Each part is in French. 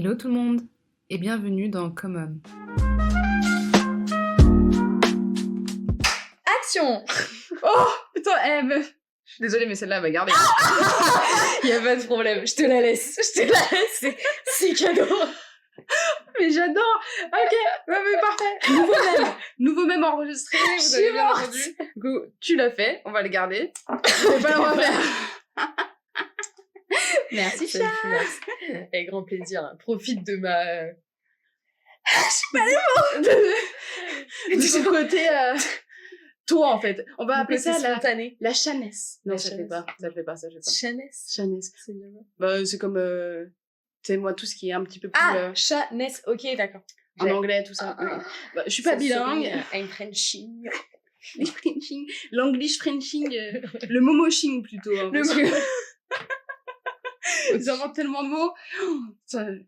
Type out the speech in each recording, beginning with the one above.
Hello tout le monde et bienvenue dans Common. Action. Oh putain, meuf. Je suis désolée, mais celle-là, elle va garder. Y a pas de problème, je te la laisse, c'est cadeau. Mais j'adore. Ok, ouais, mais parfait. Nouveau même enregistré, vous avez bien entendu. Du coup, tu l'as fait, on va le garder. Je vais pas le refaire. Merci, Ça chat. me fait merci. Avec grand plaisir. Profite de ma... De ton côté, toi en fait. On va appeler ça spontané. la chanesse. Non, La ça le fait chanesse. pas. Ça le fait pas, ça le fait pas. Chanesse. Chanesse. C'est bien. Bah, c'est comme, tu sais, moi, tout ce qui est un petit peu plus Ah, chanesse, ok, d'accord. en anglais, tout ça. Oui. Bah, je suis pas bilingue. I'm Frenching. L'anglish Frenching, le momoshing plutôt. Hein, parce que j'invente tellement de mots.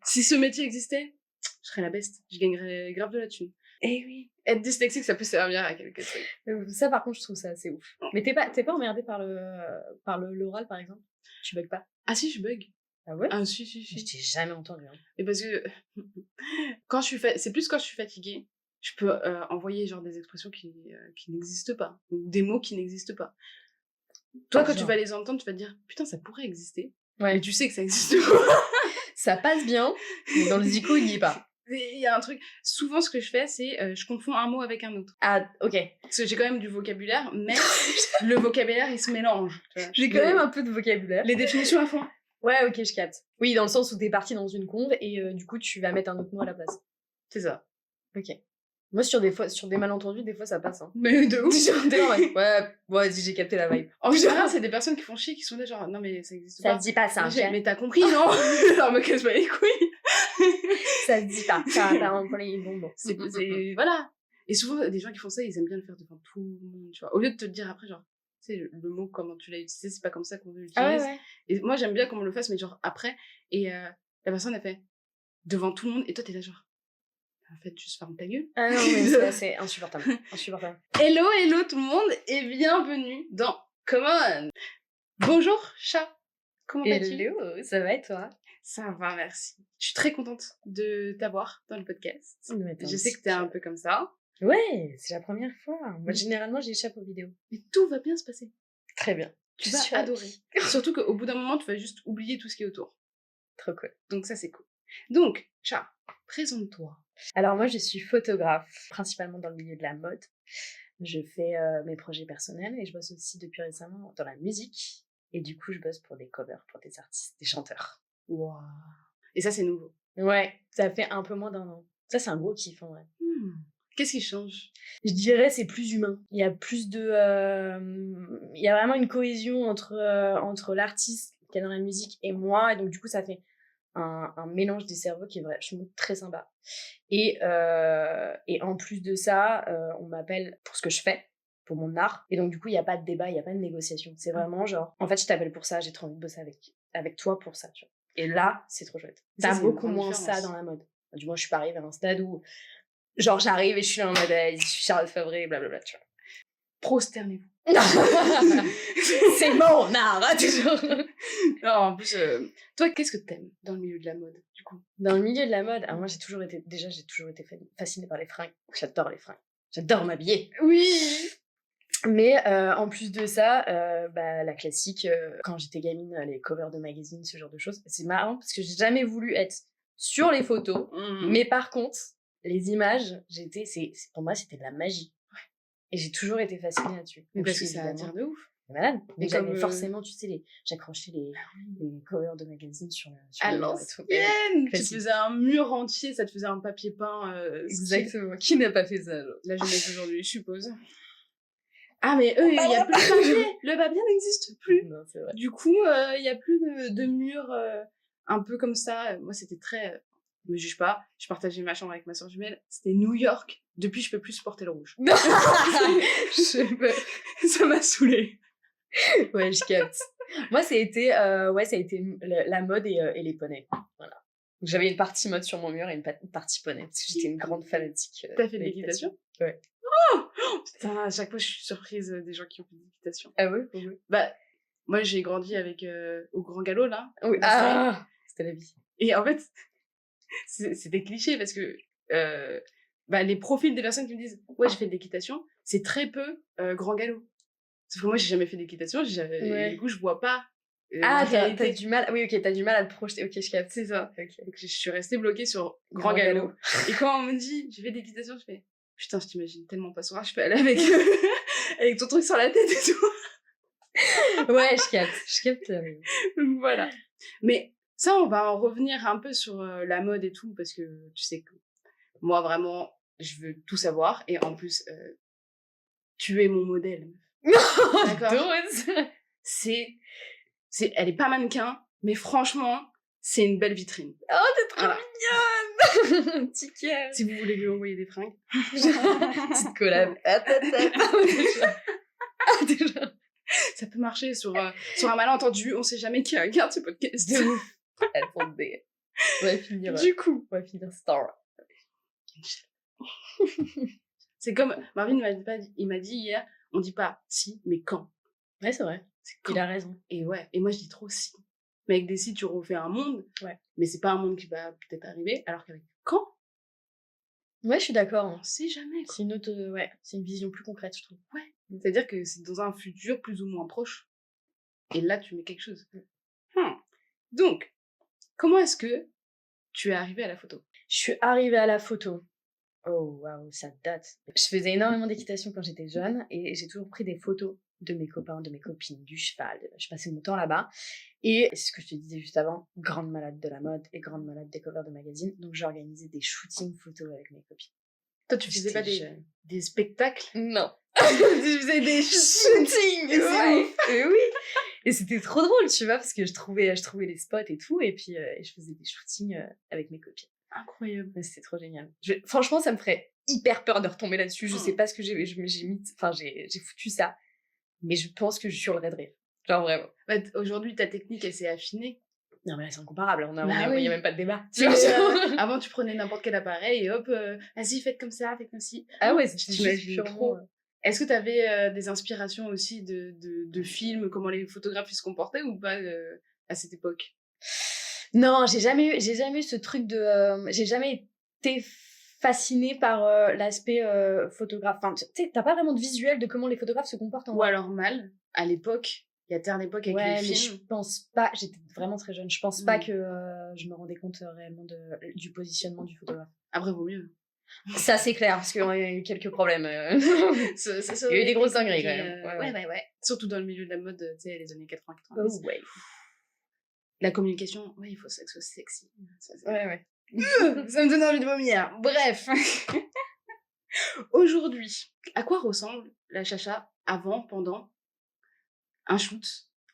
Si ce métier existait, je serais la best. Je gagnerais grave de la thune. Eh oui. Être dyslexique, ça peut servir à quelque chose. Ça, par contre, je trouve ça assez ouf. Mais t'es pas emmerdé par l'oral, par exemple? Tu bugs pas? Ah si, je bug. Ah ouais? Ah si. Je t'ai jamais entendu. Hein. Et parce que c'est plus quand je suis fatiguée, je peux envoyer genre des expressions qui n'existent pas, ou des mots qui n'existent pas. Toi, quand tu vas les entendre, tu vas te dire putain, ça pourrait exister. Ouais. Mais tu sais que ça existe pas. Ça passe bien, mais dans le zico, il n'y est pas. Il y a un truc. Souvent, ce que je fais, c'est je confonds un mot avec un autre. Ah, ok. Parce que j'ai quand même du vocabulaire, mais le vocabulaire, il se mélange. Tu vois. J'ai quand même un peu de vocabulaire. Les définitions à fond. Ouais, ok, je capte. Oui, dans le sens où t'es parti dans une conve et du coup, tu vas mettre un autre mot à la place. C'est ça. Ok. Moi, sur des malentendus, des fois, ça passe. Hein. Mais de ouf. T'es normal. Ouais, vas-y, j'ai capté la vibe. En général, c'est des personnes qui font chier, qui sont là genre, non mais ça existe pas. Ça se dit pas, ça. Mais t'as compris, non? Alors me casse pas les couilles. Ça se dit pas. T'as rempli les bonbons. C'est, voilà. Et souvent, des gens qui font ça, ils aiment bien le faire devant tout le monde, tu vois. Au lieu de te le dire après, genre, tu sais, le mot, comment tu l'as utilisé, c'est pas comme ça qu'on l'utilise. Ah ouais. Et moi, j'aime bien qu'on me le fasse, mais genre après. Et la personne, elle fait devant tout le monde, et toi, t'es là, genre, en fait, juste ferme ta gueule. Ah non, mais c'est insupportable. Insupportable. Hello tout le monde, et bienvenue dans Common. Bonjour, chat. Comment vas-tu? Hello, ça va et toi? Ça va, merci. Je suis très contente de t'avoir dans le podcast. Je sais que t'es un peu comme ça. Ouais, c'est la première fois. Moi, généralement, j'échappe aux vidéos. Mais tout va bien se passer. Très bien. Tu vas adorer. Surtout qu'au bout d'un moment, tu vas juste oublier tout ce qui est autour. Trop cool. Donc ça, c'est cool. Donc, chat, présente-toi. Alors moi, je suis photographe, principalement dans le milieu de la mode. Je fais mes projets personnels et je bosse aussi depuis récemment dans la musique. Et du coup, je bosse pour des covers, pour des artistes, des chanteurs. Waouh. Et ça, c'est nouveau. Ouais, ça fait un peu moins d'un an. Ça, c'est un gros kiff, en vrai. Qu'est-ce qui change? Je dirais c'est plus humain. Il y a plus de... il y a vraiment une cohésion entre l'artiste qui est dans la musique et moi. Et donc, du coup, ça fait un mélange des cerveaux qui est vachement très sympa. Et en plus de ça, on m'appelle pour ce que je fais, pour mon art. Et donc, du coup, il n'y a pas de débat, il n'y a pas de négociation. C'est vraiment genre, en fait, je t'appelle pour ça, j'ai trop envie de bosser avec toi pour ça, tu vois. Et là, c'est trop chouette. T'as beaucoup moins ça dans la mode. Du moins, je suis pas arrivée à un stade où, genre, j'arrive et je suis là en mode, je suis Charlotte Favré, blablabla, tu vois. Prosternez-vous. C'est mon art, toujours. Non, en plus, toi, qu'est-ce que t'aimes dans le milieu de la mode, du coup? Dans le milieu de la mode, moi, j'ai toujours été fascinée par les fringues. J'adore les fringues. J'adore m'habiller. Oui. Mais en plus de ça, la classique, quand j'étais gamine, les covers de magazines, ce genre de choses, c'est marrant parce que j'ai jamais voulu être sur les photos, mais par contre, les images, pour moi, c'était de la magie. Et j'ai toujours été fascinée là-dessus. Mais parce que ça attire de ouf. C'est malade. Mais comme forcément, tu sais, j'accrochais les covers de magazines sur à le l'ancienne. Tu faisais un mur entier, ça te faisait un papier peint. Exactement. Qui n'a pas fait ça? La jeunesse aujourd'hui, je suppose. Ah, mais eux, il y a plus de papier. Le papier n'existe plus. Non, c'est vrai. Du coup, il y a plus de murs un peu comme ça. Moi, c'était très... me juge pas. Je partageais ma chambre avec ma soeur jumelle. C'était New York. Depuis, je peux plus supporter le rouge. Ça m'a saoulée. Ouais, je capte. Moi, ça a été la mode et les poneys. Voilà. Donc, j'avais une partie mode sur mon mur et une partie poney parce que j'étais une grande fanatique. T'as fait de l'équitation? Ouais. Oh putain, à chaque fois, je suis surprise des gens qui ont fait de l'équitation. Ah ouais? Bah, moi, j'ai grandi avec au Grand Galop, là. Oui. Ah, c'était la vie. Et en fait, c'est des clichés parce que les profils des personnes qui me disent ouais j'ai fait de l'équitation, c'est très peu grand galop. Sauf que moi j'ai jamais fait d'équitation, et du coup je vois pas la Ah, t'as réalité. du mal. Oui, ok, t'as du mal à te projeter. Ok, je capte. C'est ça. Ok. Donc je suis restée bloquée sur grand Grand galop. galop. Et quand on me dit j'ai fait de l'équitation, je fais putain je t'imagine tellement pas sourd, je peux aller avec avec ton truc sur la tête et tout. Ouais, je capte. Je capte. Donc voilà. Mais ça, on va en revenir un peu sur la mode et tout, parce que tu sais que moi, vraiment, je veux tout savoir. Et en plus, tu es mon modèle. D'accord. Dose. Elle est pas mannequin, mais franchement, c'est une belle vitrine. Oh, t'es trop Voilà. mignonne. Petit cœur. Si vous voulez lui envoyer des fringues. Petite collab. Ah, déjà. Ah, déjà. Ça peut marcher sur un malentendu. On sait jamais qui regarde ce podcast. De ouf. Elles font des... On va finir. Du coup, On va finir star. c'est comme Marvin il m'a dit hier, on dit pas si, mais quand. Ouais, c'est vrai. C'est quand. Il a raison. Et ouais, et moi je dis trop si. Mais avec des si, tu refais un monde. Ouais. Mais c'est pas un monde qui va peut-être arriver. Alors qu'avec quand, Ouais, je suis d'accord. on sait jamais. Quoi. C'est une autre, ouais, c'est une vision plus concrète, je trouve. C'est-à-dire que c'est dans un futur plus ou moins proche. Et là, tu mets quelque chose. Donc, comment est-ce que tu es arrivée à la photo? Je suis arrivée à la photo. Oh, waouh, ça date. Je faisais énormément d'équitation quand j'étais jeune et j'ai toujours pris des photos de mes copains, de mes copines, du cheval. Je passais mon temps là-bas. Et ce que je te disais juste avant, grande malade de la mode et grande malade des covers de magazines. Donc j'organisais des shootings photos avec mes copines. Toi, tu faisais pas des spectacles? Non. Tu faisais des Shootings, ouais. Et oui. Et c'était trop drôle, tu vois, parce que je trouvais les spots et tout, et puis je faisais des shootings avec mes copines. Incroyable. Mais c'était trop génial. Franchement, ça me ferait hyper peur de retomber là-dessus. Je sais pas ce que j'ai mis, enfin j'ai foutu ça, mais je pense que je suis sur le Red Riff. Genre vraiment. Bah, aujourd'hui, ta technique, elle s'est affinée. Non mais là c'est incomparable. Il oui. y a même pas de débat. Avant, tu prenais n'importe quel appareil et hop, vas-y, faites comme ça, faites comme ci. Ah ouais, Je c'était t'imagine juste trop. purement. Est-ce que tu avais des inspirations aussi de films, comment les photographes ils se comportaient ou pas à cette époque? Non, j'ai jamais eu ce truc de. J'ai jamais été fascinée par l'aspect photographe. Enfin, tu sais, t'as pas vraiment de visuel de comment les photographes se comportent en Ou vrai. alors mal, à l'époque, il y a telle époque avec Ouais, les mais films. je pense pas. J'étais vraiment très jeune. Je pense pas que je me rendais compte réellement du positionnement du photographe. Après, vaut mieux. Ça, c'est clair, parce qu'on a eu quelques problèmes. Il y a eu des grosses dingueries quand même. Ouais. Surtout dans le milieu de la mode, tu sais, les années 80-90. Oh, ouais. La communication, ouais, il faut que ce soit sexy. Ouais. Ça me donne envie de vomir. Bref. Aujourd'hui, à quoi ressemble la Chacha avant, pendant un shoot,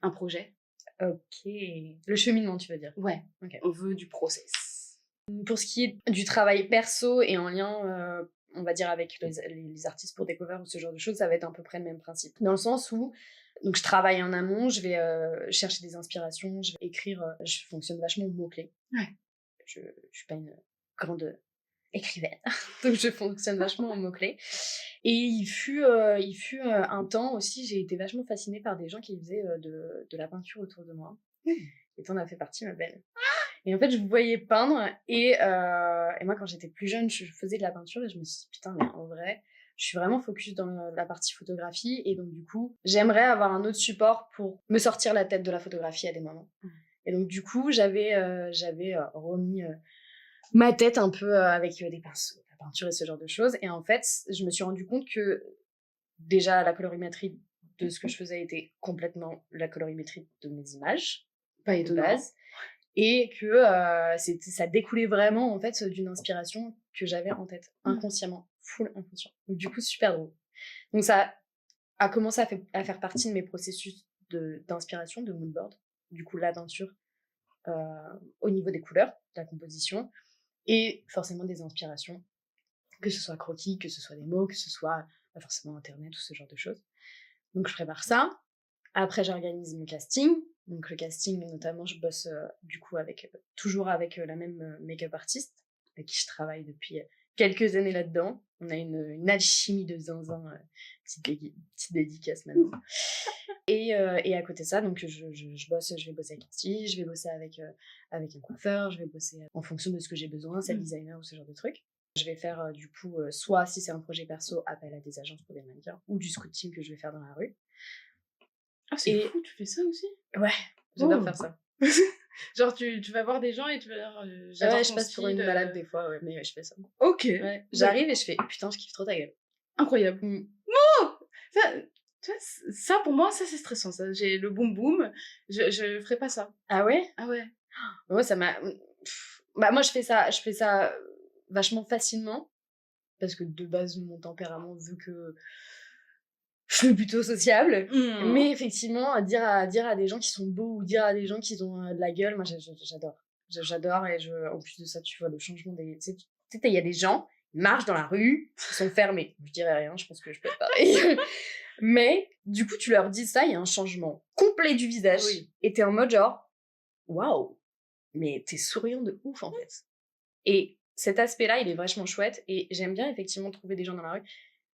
un projet? Ok. Le cheminement, tu veux dire. Ouais, Ok. on veut du process. Pour ce qui est du travail perso et en lien, on va dire, avec les artistes pour des covers ou ce genre de choses, ça va être à peu près le même principe. Dans le sens où donc je travaille en amont, je vais chercher des inspirations, je vais écrire, je fonctionne vachement au mot-clé. Ouais. Je suis pas une grande écrivaine, donc je fonctionne vachement au mot-clé. Et il fut un temps aussi, j'ai été vachement fascinée par des gens qui faisaient de la peinture autour de moi. Et t'en as fait partie, ma belle. Et en fait, je vous voyais peindre et moi, quand j'étais plus jeune, je faisais de la peinture et je me suis dit, putain, mais en vrai, je suis vraiment focus dans la partie photographie et donc du coup, j'aimerais avoir un autre support pour me sortir la tête de la photographie à des moments. Et donc du coup, j'avais remis ma tête un peu avec des pinceaux, la peinture et ce genre de choses. Et en fait, je me suis rendu compte que déjà, la colorimétrie de ce que je faisais était complètement la colorimétrie de mes images, Pas de étonnant. base. Et que ça découlait vraiment en fait d'une inspiration que j'avais en tête, inconsciemment, full inconscient. Donc du coup, super drôle. Donc ça a commencé à faire partie de mes processus d'inspiration, de moodboard. Du coup, la peinture au niveau des couleurs, de la composition, et forcément des inspirations, que ce soit croquis, que ce soit des mots, que ce soit pas forcément internet ou ce genre de choses. Donc je prépare ça. Après, j'organise mon casting. Donc le casting, notamment, je bosse du coup toujours avec la même make-up artiste avec qui je travaille depuis quelques années là-dedans. On a une alchimie de zinzin, petite dédicace maintenant. Et à côté de ça, donc je vais bosser avec un styliste, je vais bosser avec un coiffeur, je vais bosser en fonction de ce que j'ai besoin, set designer ou ce genre de trucs. Je vais faire du coup, soit si c'est un projet perso, appel à des agences pour des mannequins, ou du scouting que je vais faire dans la rue. Ah, c'est fou, tu fais ça aussi? Ouais, j'adore faire ça. Genre, tu vas voir des gens et tu vas dire, j'adore Ouais, ton je passe pour une style, malade des fois, ouais, mais ouais, je fais ça. Ok. Ouais, j'arrive et je fais putain, je kiffe trop ta gueule. Incroyable. Ça, tu vois, ça, pour moi, ça c'est stressant. Ça. J'ai le boum boum, je ferais pas ça. Ah ouais? Ah ouais. Ouais, ça m'a. Bah, moi, je fais ça vachement facilement. Parce que de base, mon tempérament veut que je suis plutôt sociable. Mais effectivement, dire à des gens qui sont beaux ou dire à des gens qui ont de la gueule, moi, j'adore. J'adore. Et en plus de ça, tu vois, le changement des. Tu sais, il y a des gens, ils marchent dans la rue, ils sont fermés. Je dirais rien, je pense que je peux être pareil. Mais du coup, tu leur dis ça, il y a un changement complet du visage. Oui. Et t'es en mode genre, waouh, mais t'es souriant de ouf en fait. Et cet aspect-là, il est vachement chouette. Et j'aime bien effectivement trouver des gens dans la rue.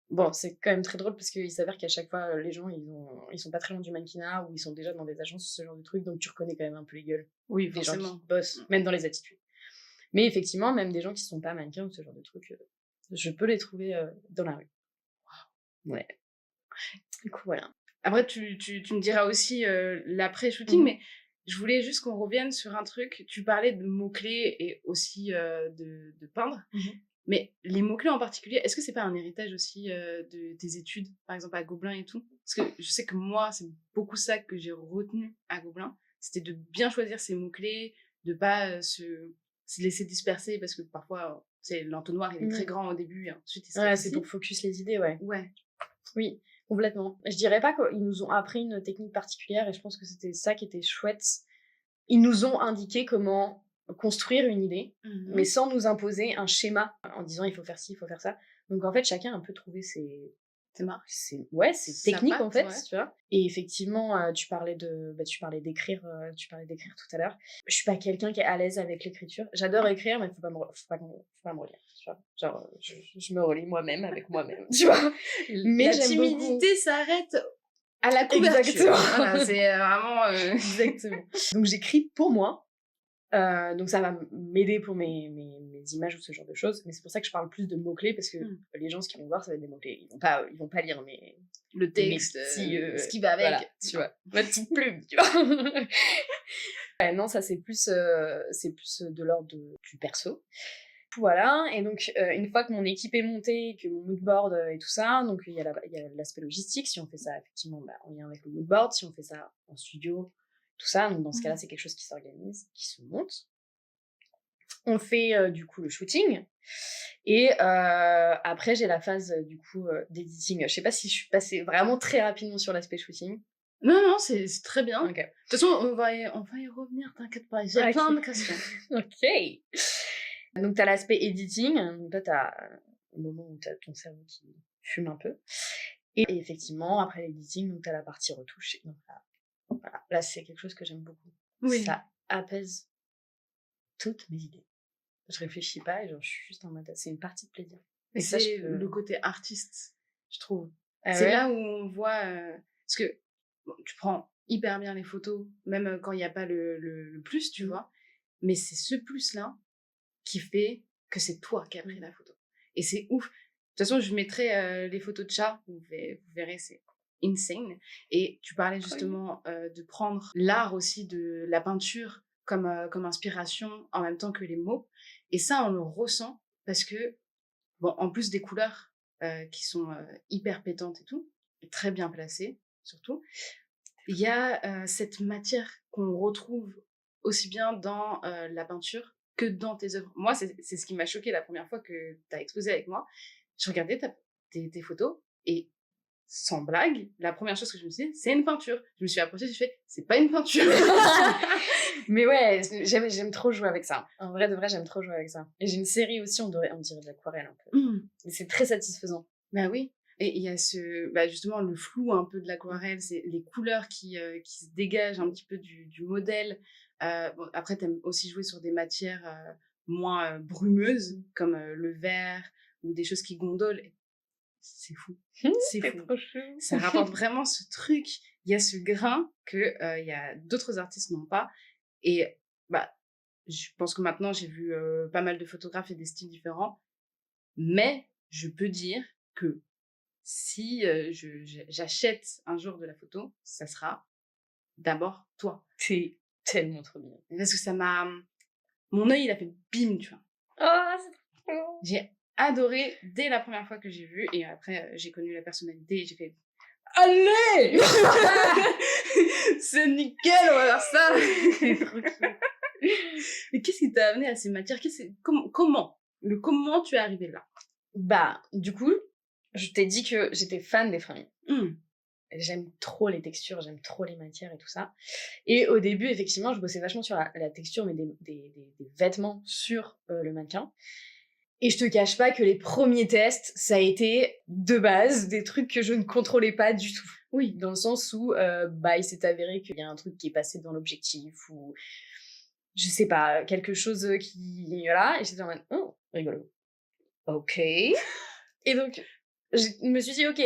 Bon, c'est quand même très drôle parce qu'il s'avère qu'à chaque fois, les gens, ils sont pas très loin du mannequinat ou ils sont déjà dans des agences, ce genre de trucs. Donc tu reconnais quand même un peu les gueules. Oui, des gens forcément. qui bossent, même dans les attitudes. Mais effectivement, même des gens qui sont pas mannequins ou ce genre de trucs, je peux les trouver dans la rue. Ouais. Du coup, voilà. Après, tu me diras aussi l'après-shooting, mais je voulais juste qu'on revienne sur un truc. Tu parlais de mots-clés et aussi de peindre. Mais les mots-clés en particulier, est-ce que c'est pas un héritage aussi de tes études, par exemple à Gobelin et tout? Parce que je sais que moi, c'est beaucoup ça que j'ai retenu à Gobelin. C'était de bien choisir ses mots-clés, de pas se laisser disperser, parce que parfois, l'entonnoir, il est très grand au début, et ensuite il se Ouais, c'est pour focus les idées, ouais. Ouais. Oui, complètement. Je dirais pas qu'ils nous ont appris une technique particulière et je pense que c'était ça qui était chouette. Ils nous ont indiqué comment construire une idée, mais sans nous imposer un schéma en disant il faut faire ci, il faut faire ça. Donc en fait, chacun a un peu trouvé ses techniques en fait, tu vois. Et effectivement, tu parlais d'écrire tout à l'heure. Je suis pas quelqu'un qui est à l'aise avec l'écriture. J'adore écrire, mais faut pas me relire, tu vois. Genre, je me relis moi-même avec moi-même, tu vois. Mais la j'aime beaucoup. timidité s'arrête à la couverture. Exactement. Voilà, c'est vraiment... Exactement. Donc j'écris pour moi. Donc ça va m'aider pour mes images ou ce genre de choses, mais c'est pour ça que je parle plus de mots-clés parce que les gens, ce qu'ils vont voir, ça va être des mots-clés. Ils vont pas lire le texte, ce qui va avec, voilà, tu vois, ma petite plume, tu vois. Ouais, non, ça c'est plus de l'ordre du perso. Voilà, et donc une fois que mon équipe est montée, que mon moodboard et tout ça, donc il y a l'aspect logistique, si on fait ça effectivement en lien avec le moodboard, si on fait ça en studio, tout ça, donc dans ce cas-là, c'est quelque chose qui s'organise, qui se monte. On fait du coup le shooting, et après j'ai la phase du coup d'editing. Je sais pas si je suis passée vraiment très rapidement sur l'aspect shooting. Non, c'est très bien. Ok. De toute façon, on va y revenir, t'inquiète pas, j'ai plein de questions. Ok. Donc t'as l'aspect editing, donc là t'as le moment où t'as ton cerveau qui fume un peu. Et effectivement, après l'editing, donc t'as la partie retouche. Donc là c'est quelque chose que j'aime beaucoup. Oui. Ça apaise toutes mes idées. Je réfléchis pas et genre, je suis juste en mode, c'est une partie de plaisir. Et ça, c'est le côté artiste, je trouve. Ah c'est ouais. là où on voit... parce que tu prends hyper bien les photos, même quand il n'y a pas le plus, tu vois. Mais c'est ce plus-là qui fait que c'est toi qui as pris la photo. Et c'est ouf. De toute façon, je mettrai les photos de chat, vous verrez, c'est insane. Et tu parlais justement de prendre l'art aussi de la peinture comme inspiration en même temps que les mots. Et ça, on le ressent parce que, bon, en plus des couleurs qui sont hyper pétantes et tout, et très bien placées surtout, il y a cette matière qu'on retrouve aussi bien dans la peinture que dans tes œuvres. Moi, c'est ce qui m'a choqué la première fois que tu as exposé avec moi. Je regardais tes photos et sans blague, la première chose que je me suis dit, c'est une peinture. Je me suis approchée, j'ai fait, c'est pas une peinture. Mais ouais, j'aime trop jouer avec ça. En vrai de vrai, j'aime trop jouer avec ça. Et j'ai une série aussi, on dirait de l'aquarelle un peu. Mais c'est très satisfaisant. Bah oui. Et il y a justement le flou un peu de l'aquarelle, c'est les couleurs qui se dégagent un petit peu du modèle. Bon, après, t'aimes aussi jouer sur des matières moins brumeuses, comme le vert ou des choses qui gondolent. C'est fou. C'est fou. trop chou. Ça rapporte vraiment ce truc. Il y a ce grain que il y a d'autres artistes n'ont pas. Et bah, je pense que maintenant, j'ai vu pas mal de photographes et des styles différents. Mais je peux dire que si j'achète un jour de la photo, ça sera d'abord toi. C'est tellement trop bien. Parce que ça m'a... Mon œil, il a fait bim, tu vois. Oh, c'est trop bien. J'ai adoré dès la première fois que j'ai vu. Et après, j'ai connu la personnalité et j'ai fait... Allez c'est nickel, on va faire ça. C'est trop cool. Mais qu'est-ce qui t'a amené à ces matières? Comment tu es arrivé là? Bah, du coup, je t'ai dit que j'étais fan des fringues. Hmm. J'aime trop les textures, j'aime trop les matières et tout ça. Et au début, effectivement, je bossais vachement sur la texture, mais des vêtements sur le mannequin. Et je te cache pas que les premiers tests, ça a été, de base, des trucs que je ne contrôlais pas du tout. Oui, dans le sens où, il s'est avéré qu'il y a un truc qui est passé dans l'objectif, ou je sais pas, quelque chose qui... Voilà, et j'étais en mode, oh, rigolo. Ok. Et donc, je me suis dit, ok,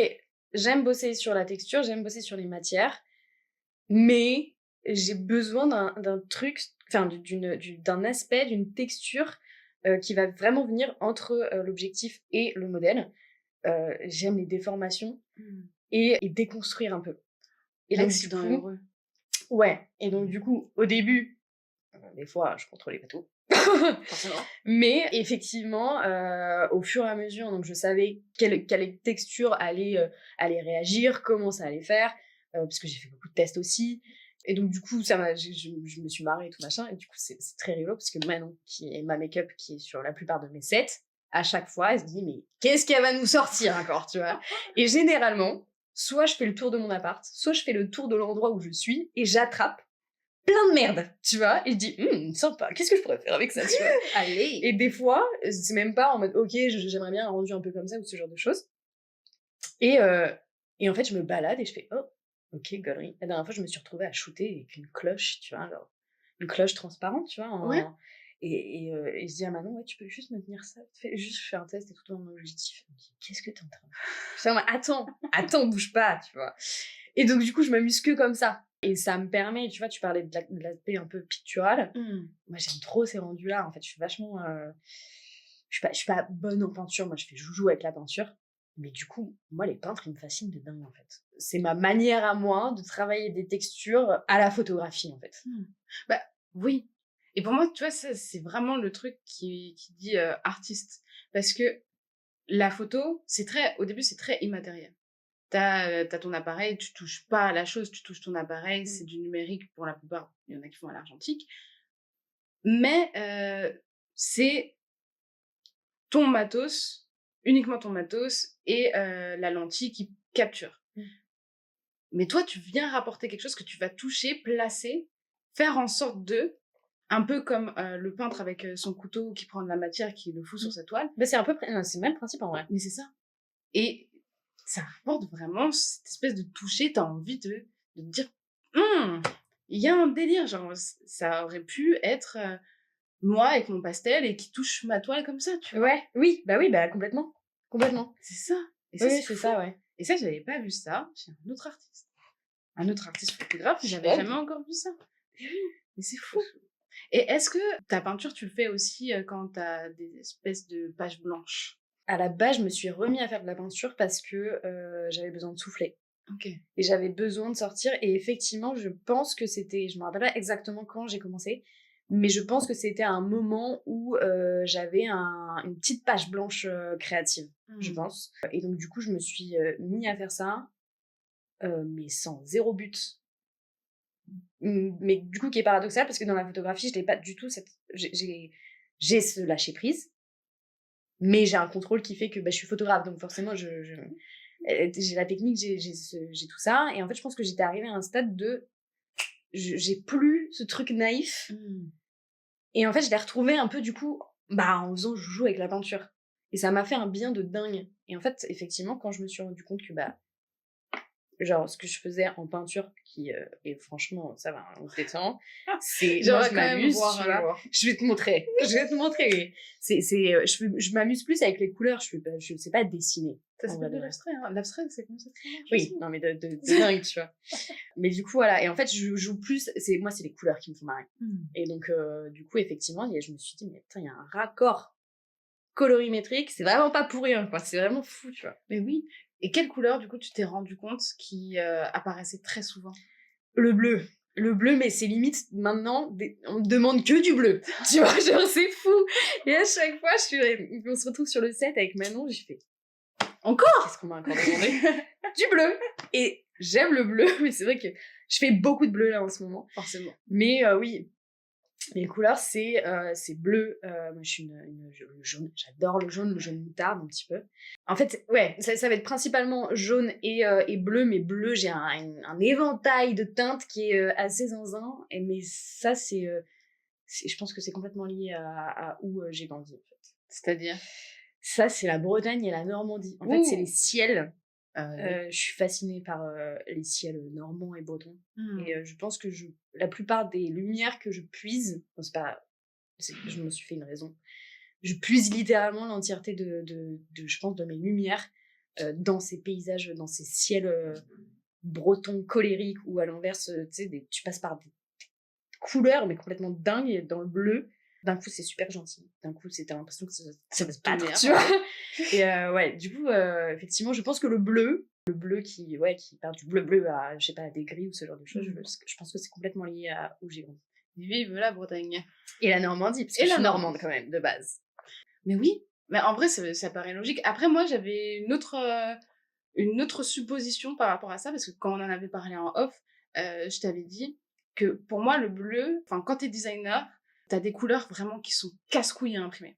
j'aime bosser sur la texture, j'aime bosser sur les matières, mais j'ai besoin d'un truc, enfin, d'un aspect, d'une texture qui va vraiment venir entre l'objectif et le modèle. J'aime les déformations et déconstruire un peu. Et donc, du L'accident coup, heureux. ouais. Et donc, du coup, au début, des fois, je contrôlais pas tout. Forcément. Mais effectivement, au fur et à mesure, donc je savais quelle texture allait réagir, comment ça allait faire, parce que j'ai fait beaucoup de tests aussi. Et donc du coup, je me suis marrée et tout machin. Et du coup, c'est très rigolo parce que Manon, qui est ma make-up, qui est sur la plupart de mes sets, à chaque fois, elle se dit mais qu'est-ce qu'elle va nous sortir encore, tu vois? Et généralement, soit je fais le tour de mon appart, soit je fais le tour de l'endroit où je suis et j'attrape plein de merde, tu vois, et je dis sympa, qu'est-ce que je pourrais faire avec ça, tu vois. Allez. Et des fois, c'est même pas en mode ok, j'aimerais bien un rendu un peu comme ça ou ce genre de choses. Et en fait, je me balade et je fais oh, ok, galerie. La dernière fois, je me suis retrouvée à shooter avec une cloche, tu vois, genre une cloche transparente, tu vois. Ouais. Et je dis à Manon, ouais, tu peux juste me tenir ça, juste faire un test et tout dans mon objectif. Elle me dit, qu'est-ce que t'es en train de faire? Je fais, attends, bouge pas, tu vois. Et donc, du coup, je m'amuse que comme ça. Et ça me permet, tu vois, tu parlais de l'aspect un peu pictural. Moi, j'aime trop ces rendus-là. En fait, je suis vachement... je suis pas bonne en peinture. Moi, je fais joujou avec la peinture. Mais du coup, moi, les peintres, ils me fascinent de dingue, en fait. C'est ma manière à moi de travailler des textures à la photographie, en fait. Bah, oui. Et pour moi, tu vois, ça, c'est vraiment le truc qui dit artiste. Parce que la photo, au début, c'est très immatériel. T'as ton appareil, tu touches pas à la chose, tu touches ton appareil, c'est du numérique pour la plupart. Il y en a qui font à l'argentique. Mais c'est ton matos, uniquement ton matos, et la lentille qui capture. Mais toi, tu viens rapporter quelque chose que tu vas toucher, placer, faire en sorte de... Un peu comme le peintre avec son couteau qui prend de la matière, qui le fout sur sa toile. Bah, c'est le même principe, en vrai. Mais c'est ça. Et ça rapporte vraiment cette espèce de toucher, t'as envie de te dire, il y a un délire, genre, ça aurait pu être moi avec mon pastel et qui touche ma toile comme ça, tu vois. Ouais, oui, bah, complètement. Complètement. C'est ça. Et ça, Oui, c'est ça, ouais. Et ça, j'avais pas vu ça chez un autre artiste. Un autre artiste photographe, j'avais jamais encore vu ça. Mais c'est fou. Et est-ce que ta peinture, tu le fais aussi quand t'as des espèces de pages blanches? À la base, je me suis remis à faire de la peinture parce que j'avais besoin de souffler. Ok. Et j'avais besoin de sortir. Et effectivement, je pense que c'était... Je me rappelle pas exactement quand j'ai commencé, mais je pense que c'était à un moment où j'avais une petite page blanche créative, je pense. Et donc, du coup, je me suis mis à faire ça, mais sans zéro but. Mais du coup, qui est paradoxal, parce que dans la photographie, je n'ai pas du tout j'ai ce lâcher-prise, mais j'ai un contrôle qui fait que je suis photographe, donc forcément, j'ai la technique, j'ai tout ça. Et en fait, je pense que j'étais arrivée à un stade de... J'ai plus ce truc naïf. Et en fait, je l'ai retrouvé un peu, du coup, en faisant joujou avec la peinture. Et ça m'a fait un bien de dingue. Et en fait, effectivement, quand je me suis rendu compte que genre ce que je faisais en peinture, qui et franchement, ça va, on se détend. C'est moi, J'aimerais je quand même m'amuse, voir tu un vois. jour. Je vais te montrer. Je vais te montrer. Oui. Je m'amuse plus avec les couleurs. Je sais pas dessiner. Ça en s'appelle vrai de de vrai. l'abstrait, hein. L'abstrait, c'est comme ça que ça marche Oui, aussi. non mais de dingue, tu vois. Mais du coup voilà. Et en fait, je joue plus. C'est les couleurs qui me font marrer. Et donc du coup effectivement, je me suis dit mais putain, il y a un raccord colorimétrique. C'est vraiment pas pour rien, quoi. C'est vraiment fou, tu vois. Mais oui. Et quelle couleur, du coup, tu t'es rendu compte qui apparaissait très souvent? Le bleu. Le bleu, mais c'est limite maintenant, on me demande que du bleu. Tu vois, genre c'est fou. Et à chaque fois, on se retrouve sur le set avec Manon, j'ai fait Encore? qu'est-ce qu'on m'a encore demandé? Du bleu. Et j'aime le bleu, mais c'est vrai que je fais beaucoup de bleu là en ce moment. Forcément. Mais oui, les couleurs, c'est bleu. Moi, je suis le jaune. J'adore le jaune moutarde un petit peu. En fait, ouais, ça va être principalement jaune et bleu, mais bleu, j'ai un éventail de teintes qui est assez zinzin. Mais ça, je pense que c'est complètement lié à où j'ai grandi, en fait. C'est-à-dire? Ça, c'est la Bretagne et la Normandie. En fait, c'est les ciels. Oui. Je suis fascinée par les ciels normands et bretons. Hmm. Et je pense que la plupart des lumières que je puise, bon, je me suis fait une raison, je puise littéralement l'entièreté je pense, de mes lumières dans ces paysages, dans ces ciels bretons colériques, ou à l'inverse, tu sais, tu passes par des couleurs mais complètement dingues, et dans le bleu, d'un coup c'est super gentil, d'un coup t'as l'impression que ça va se battre, tu vois. Et ouais, du coup, effectivement, je pense que le bleu qui part du bleu à, je sais pas, à des gris ou ce genre de choses, je pense que c'est complètement lié à où j'ai grandi. Vive la Bretagne. Et la Normandie, parce que je suis normande quand même, de base. Mais oui, mais en vrai, ça paraît logique. Après, moi, j'avais une autre supposition par rapport à ça, parce que quand on en avait parlé en off, je t'avais dit que pour moi, le bleu, enfin, quand t'es designer, t'as des couleurs vraiment qui sont casse-couilles à imprimer.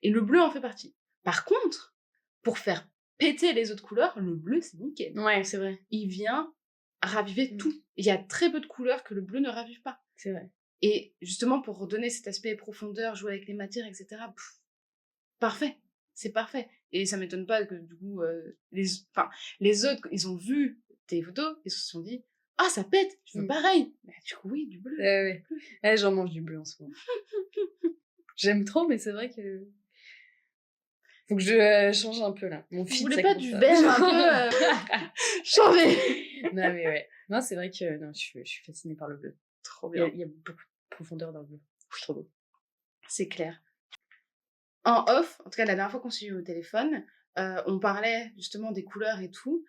Et le bleu en fait partie. Par contre, pour faire péter les autres couleurs, le bleu, c'est nickel. Ouais, c'est vrai. Il vient raviver tout. Il y a très peu de couleurs que le bleu ne ravive pas. C'est vrai. Et justement, pour redonner cet aspect profondeur, jouer avec les matières, etc., parfait. C'est parfait. Et ça m'étonne pas que du coup, les autres, ils ont vu tes photos, ils se sont dit « Ah, ça pète, je veux pareil !» Bah, du coup, oui, du bleu. Ouais. Ouais, j'en mange du bleu en ce moment. J'aime trop, mais c'est vrai que... Faut que je change un peu, là. Mon Vous feed, voulez ça pas commence du à- vert un peu changer? Non, mais ouais. Non, c'est vrai que non, je suis fascinée par le bleu. Trop Il y a, bien. il y a beaucoup de profondeur dans le bleu. C'est trop beau. C'est clair. En off, en tout cas la dernière fois qu'on s'est eu au téléphone, on parlait justement des couleurs et tout,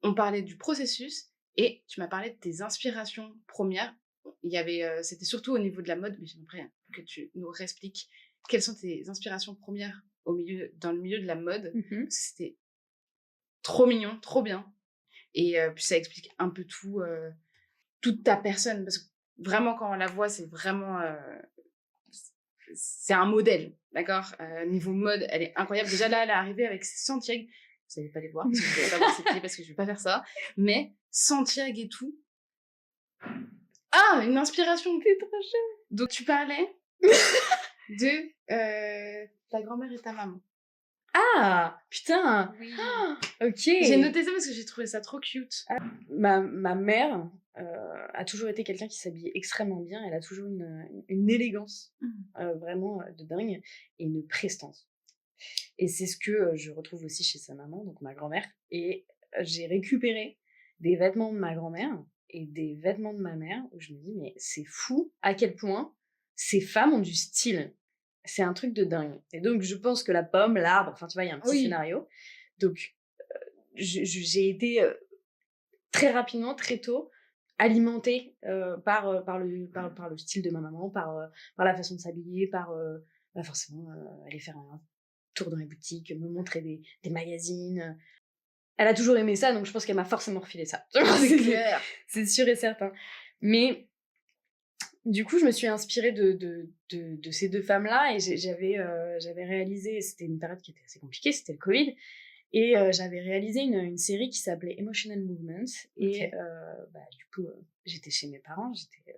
on parlait du processus, et tu m'as parlé de tes inspirations premières. Il y avait, c'était surtout au niveau de la mode, mais j'aimerais que tu nous réexpliques quelles sont tes inspirations premières dans le milieu de la mode. Parce que c'était trop mignon, trop bien. Et puis ça explique un peu tout, toute ta personne, parce que vraiment quand on la voit, c'est vraiment... c'est un modèle, d'accord. Niveau mode, elle est incroyable. Déjà là, elle est arrivée avec ses Santiago. Vous n'allez pas les voir, parce que je ne vais pas voir ses pieds, parce que je ne vais pas faire ça. Mais Santiago et tout. Ah, une inspiration. C'est trop chouette. Donc tu parlais de ta grand-mère et ta maman. Ah, putain. Oui. Ah, ok. J'ai noté ça parce que j'ai trouvé ça trop cute. Ma mère a toujours été quelqu'un qui s'habillait extrêmement bien. Elle a toujours une élégance vraiment de dingue, et une prestance. Et c'est ce que je retrouve aussi chez sa maman, donc ma grand-mère. Et j'ai récupéré des vêtements de ma grand-mère et des vêtements de ma mère, où je me dis, mais c'est fou à quel point ces femmes ont du style. C'est un truc de dingue. Et donc, je pense que la pomme, l'arbre, enfin, tu vois, il y a un petit scénario. Donc, j'ai été très rapidement, très tôt, alimentée par le style de ma maman, par la façon de s'habiller, par forcément aller faire un tour dans les boutiques, me montrer des magazines. Elle a toujours aimé ça, donc je pense qu'elle m'a forcément refilé ça. C'est clair. C'est sûr et certain. Mais du coup, je me suis inspirée de ces deux femmes-là, et j'avais réalisé, c'était une période qui était assez compliquée, c'était le Covid, et j'avais réalisé une série qui s'appelait Emotional Movement. Et du coup, j'étais chez mes parents,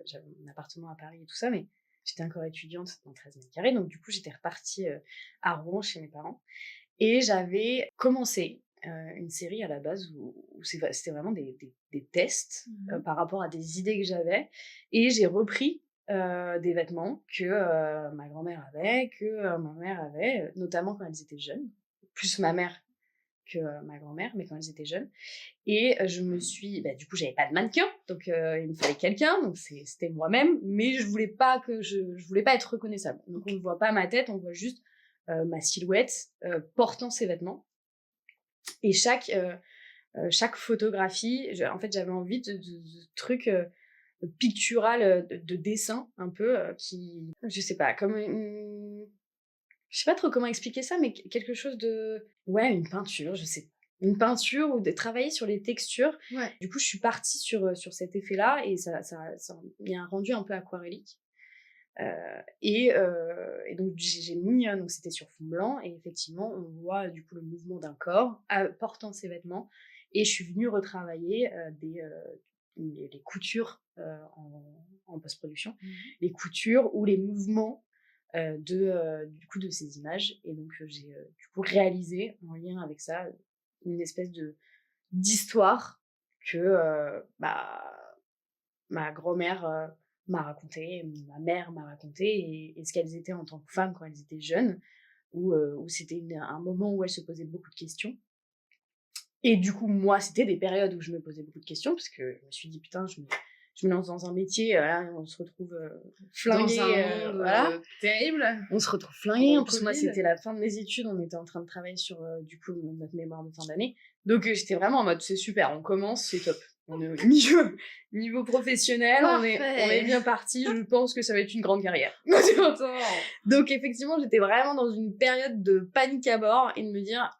j'avais mon appartement à Paris et tout ça, mais j'étais encore étudiante dans 13 mètres carrés, donc du coup, j'étais repartie à Rouen chez mes parents. Et j'avais commencé une série à la base où c'était vraiment des tests par rapport à des idées que j'avais. Et j'ai repris des vêtements que ma grand-mère avait, que ma mère avait, notamment quand elles étaient jeunes. Plus ma mère que ma grand-mère, mais quand elles étaient jeunes. Et je me suis... Bah, du coup, j'avais pas de mannequin, donc il me fallait quelqu'un, donc c'était moi-même, mais je voulais pas être reconnaissable. Donc on ne voit pas ma tête, on voit juste ma silhouette portant ces vêtements. Et chaque photographie, en fait, j'avais envie de trucs pictural, de dessin un peu, qui... Je sais pas, comme je sais pas trop comment expliquer ça, mais quelque chose de... Ouais, une peinture, je sais. Une peinture ou de travailler sur les textures. Ouais. Du coup, je suis partie sur cet effet-là et il y a un rendu un peu aquarellique. Et donc, j'ai mis... donc, c'était sur fond blanc et effectivement, on voit du coup le mouvement d'un corps portant ses vêtements. Et je suis venue retravailler les coutures en post-production. Les coutures ou les mouvements du coup de ces images. Et donc j'ai du coup réalisé en lien avec ça une espèce d'histoire que ma grand-mère m'a raconté, ma mère m'a raconté, et ce qu'elles étaient en tant que femmes quand elles étaient jeunes, où c'était un moment où elles se posaient beaucoup de questions. Et du coup, moi, c'était des périodes où je me posais beaucoup de questions, parce que je me suis dit, putain, je me lance dans un métier, là, on se retrouve flingué, Dans un monde voilà. terrible. On se retrouve flingué. En plus, moi, Covid. c'était la fin de mes études, on était en train de travailler sur, du coup, notre mémoire de fin d'année. Donc, j'étais vraiment en mode, c'est super, on commence, c'est top. On est au niveau professionnel, on est bien parti, je pense que ça va être une grande carrière. Donc, effectivement, j'étais vraiment dans une période de panique à bord et de me dire,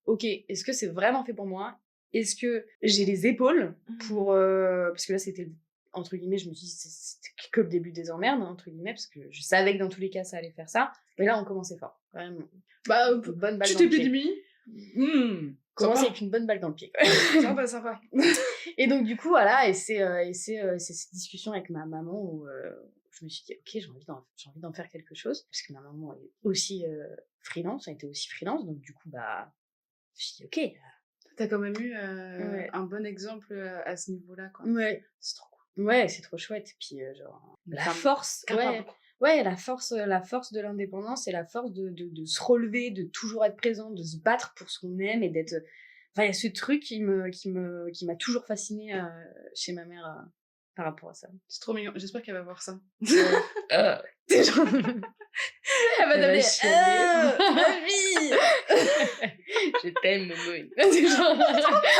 ok, est-ce que c'est vraiment fait pour moi? Est-ce que j'ai les épaules pour... parce que là, c'était, entre guillemets, je me suis dit, c'était que le début des emmerdes, hein, entre guillemets, parce que je savais que dans tous les cas, ça allait faire ça. Mais là, on commençait fort. Quand même, Bah, une bonne balle petite dans le pied. épidémie. Commencer avec une bonne balle dans le pied. Sympa, sympa. Et donc, du coup, voilà, et c'est cette discussion avec ma maman où je me suis dit, ok, j'ai envie d'en faire quelque chose. Parce que ma maman est aussi freelance, a été aussi freelance. Donc, du coup, bah, je me suis dit, ok. T'as quand même eu Ouais. un bon exemple à ce niveau-là, quoi. Ouais. C'est trop cool. Ouais, c'est trop chouette. Et puis, genre, Une la femme force, capable. ouais, la force de l'indépendance et la force de se relever, de toujours être présent, de se battre pour ce qu'on aime et d'être... Enfin, il y a ce truc qui m'a toujours fascinée chez ma mère par rapport à ça. C'est trop mignon. J'espère qu'elle va voir ça. C'est genre... Elle va devenir Mamie Je t'aime, Momo. C'est genre...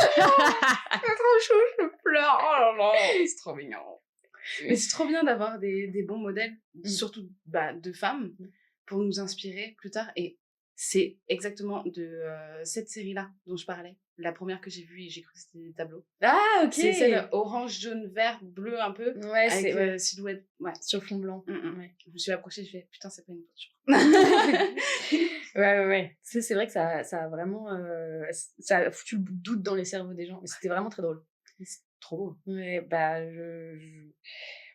C'est trop chou, je pleure. Oh là là, c'est trop mignon. Mais c'est trop bien d'avoir des bons modèles, surtout de femmes, pour nous inspirer plus tard. Et c'est exactement de cette série-là dont je parlais. La première que j'ai vue et j'ai cru que c'était des tableaux. Ah, ok. C'est celle orange, jaune, vert, bleu un peu. Ouais, avec c'est silhouette. Ouais. sur fond blanc. Ouais. Je me suis approchée, je fais putain, c'est pas une voiture. Ouais. C'est vrai que ça a vraiment... ça a foutu le doute dans les cerveaux des gens. Mais c'était vraiment très drôle. C'est trop beau. Ouais, bah,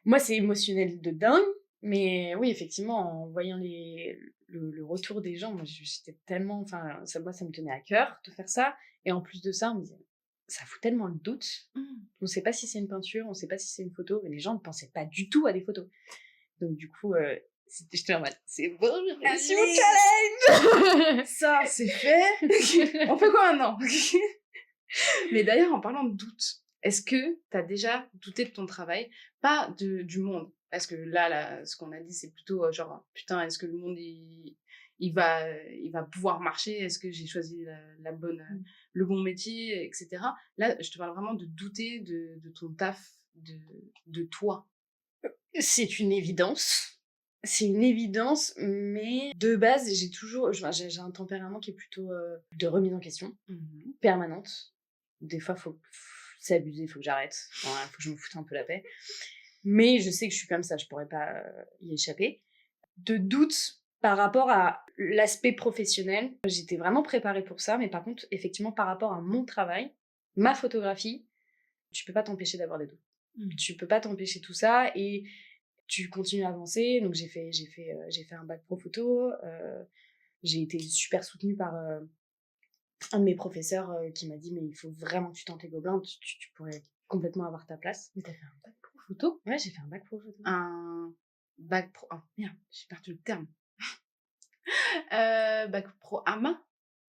moi, c'est émotionnel de dingue. Mais oui, effectivement, en voyant le retour des gens, moi, j'étais tellement... Enfin, ça me tenait à cœur de faire ça. Et en plus de ça, on me disait, ça fout tellement le doute. On ne sait pas si c'est une peinture, on ne sait pas si c'est une photo. Mais les gens ne pensaient pas du tout à des photos. Donc, du coup... j'étais en mode, c'est bon, j'ai réussi mon challenge. Ça, c'est fait. On fait quoi maintenant? Mais d'ailleurs, en parlant de doute, est-ce que t'as déjà douté de ton travail? Pas du monde. Parce que là, ce qu'on a dit, c'est plutôt genre, putain, est-ce que le monde, il va pouvoir marcher? Est-ce que j'ai choisi le bon métier, etc. Là, je te parle vraiment de douter de ton taf, de toi. C'est une évidence. C'est une évidence, mais de base, j'ai un tempérament qui est plutôt de remise en question permanente. Des fois, c'est abusé, il faut que j'arrête. Il faut que je me foute un peu la paix. Mais je sais que je suis comme ça, je pourrais pas y échapper. De doute par rapport à l'aspect professionnel, j'étais vraiment préparée pour ça, mais par contre, effectivement, par rapport à mon travail, ma photographie, tu peux pas t'empêcher d'avoir des doutes. Tu peux pas t'empêcher tout ça et tu continues à avancer. Donc j'ai fait un bac pro photo. J'ai été super soutenue par un de mes professeurs qui m'a dit mais il faut vraiment que tu tentes les Gobelins, tu pourrais complètement avoir ta place. Mais t'as fait un bac pro photo? Ouais, j'ai fait un bac pro photo. Un bac pro... Oh merde, j'ai perdu le terme. Bac pro AMA?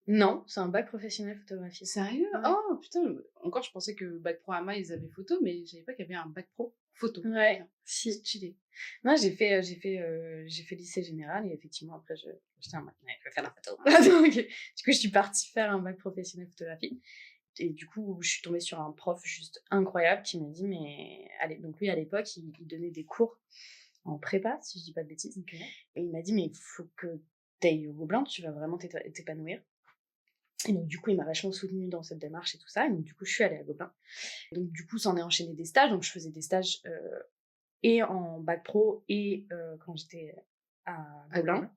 Non, c'est un bac professionnel photographie. Sérieux? Ouais. Oh putain, encore je pensais que bac pro AMA ils avaient photo, mais je savais pas qu'il y avait un bac pro photo. Ouais, Putain, si. stylé. Non, j'ai fait lycée général et effectivement après j'étais en mode ouais, je vais faire la photo. Donc du coup je suis partie faire un bac professionnel photographie et du coup je suis tombée sur un prof juste incroyable qui m'a dit mais allez, donc lui à l'époque il donnait des cours en prépa si je dis pas de bêtises Ok. et il m'a dit mais il faut que t'ailles au Gobelin, tu vas vraiment t'épanouir. Et donc, du coup, il m'a vachement soutenue dans cette démarche et tout ça. Et donc, du coup, je suis allée à Gobelin. Donc, du coup, ça en est enchaîné des stages. Donc, je faisais des stages et en bac pro et quand j'étais à Gobelin.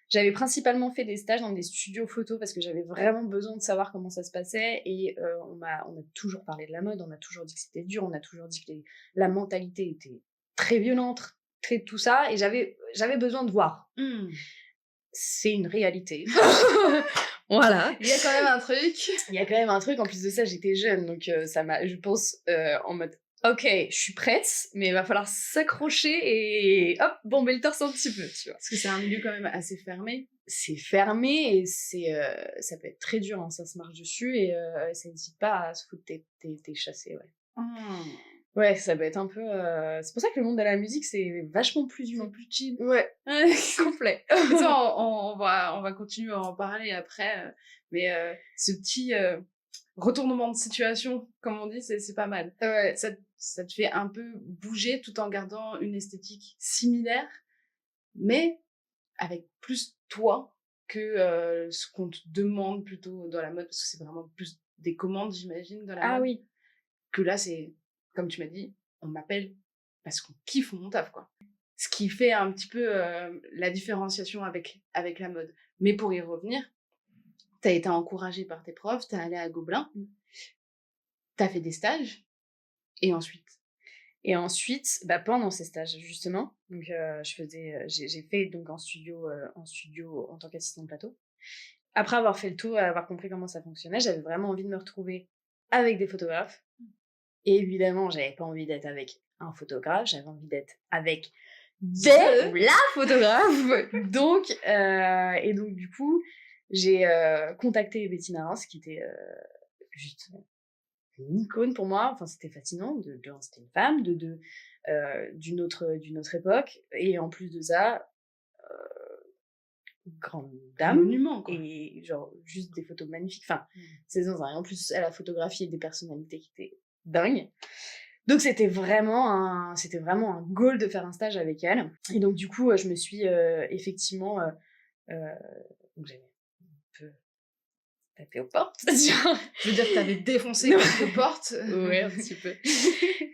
J'avais principalement fait des stages dans des studios photo parce que j'avais vraiment besoin de savoir comment ça se passait. Et on a toujours parlé de la mode, on a toujours dit que c'était dur, on a toujours dit que la mentalité était très violente, très tout ça. Et j'avais besoin de voir. C'est une réalité. Voilà. Il y a quand même un truc. Il y a quand même un truc, en plus de ça, j'étais jeune, donc ça m'a, je pense, en mode, ok, je suis prête, mais il va falloir s'accrocher et hop, bomber le torse un petit peu, tu vois. Parce que c'est un milieu quand même assez fermé. C'est fermé et ça peut être très dur, hein, ça se marche dessus et ça n'hésite pas à se foutre tes chassés, ouais. Ouais, ça peut être un peu... C'est pour ça que le monde de la musique, c'est vachement plus humain. C'est plus chill. Ouais, complet. Ça, on va continuer à en parler après. Mais ce petit retournement de situation, comme on dit, c'est pas mal. Ouais. Ça te fait un peu bouger tout en gardant une esthétique similaire, mais avec plus toi que ce qu'on te demande plutôt dans la mode, parce que c'est vraiment plus des commandes, j'imagine, dans la Ah mode. oui. Que là, c'est, comme tu m'as dit, on m'appelle parce qu'on kiffe mon taf, quoi. Ce qui fait un petit peu la différenciation avec la mode. Mais pour y revenir, t'as été encouragée par tes profs, t'es allée à Gobelin, t'as fait des stages, et ensuite? Et ensuite, bah, pendant ces stages, justement, donc j'ai fait donc en studio en tant qu'assistant de plateau. Après avoir fait le tour, avoir compris comment ça fonctionnait, j'avais vraiment envie de me retrouver avec des photographes. Et évidemment, j'avais pas envie d'être avec un photographe, j'avais envie d'être avec la photographe. Donc, et donc du coup, j'ai contacté Bettina Rance, qui était juste une icône pour moi. Enfin, c'était fascinant. C'était une femme, d'une autre époque, et en plus de ça, grande dame. Monument, quoi. Et genre juste des photos magnifiques. Enfin, c'est dans un. En plus, elle a photographié des personnalités qui étaient dingues. Donc c'était vraiment un goal de faire un stage avec elle. Et donc du coup, je me suis effectivement, donc j'avais un peu tapé aux portes. Je veux dire que t'avais défoncé quelques portes. Ouais, un petit peu.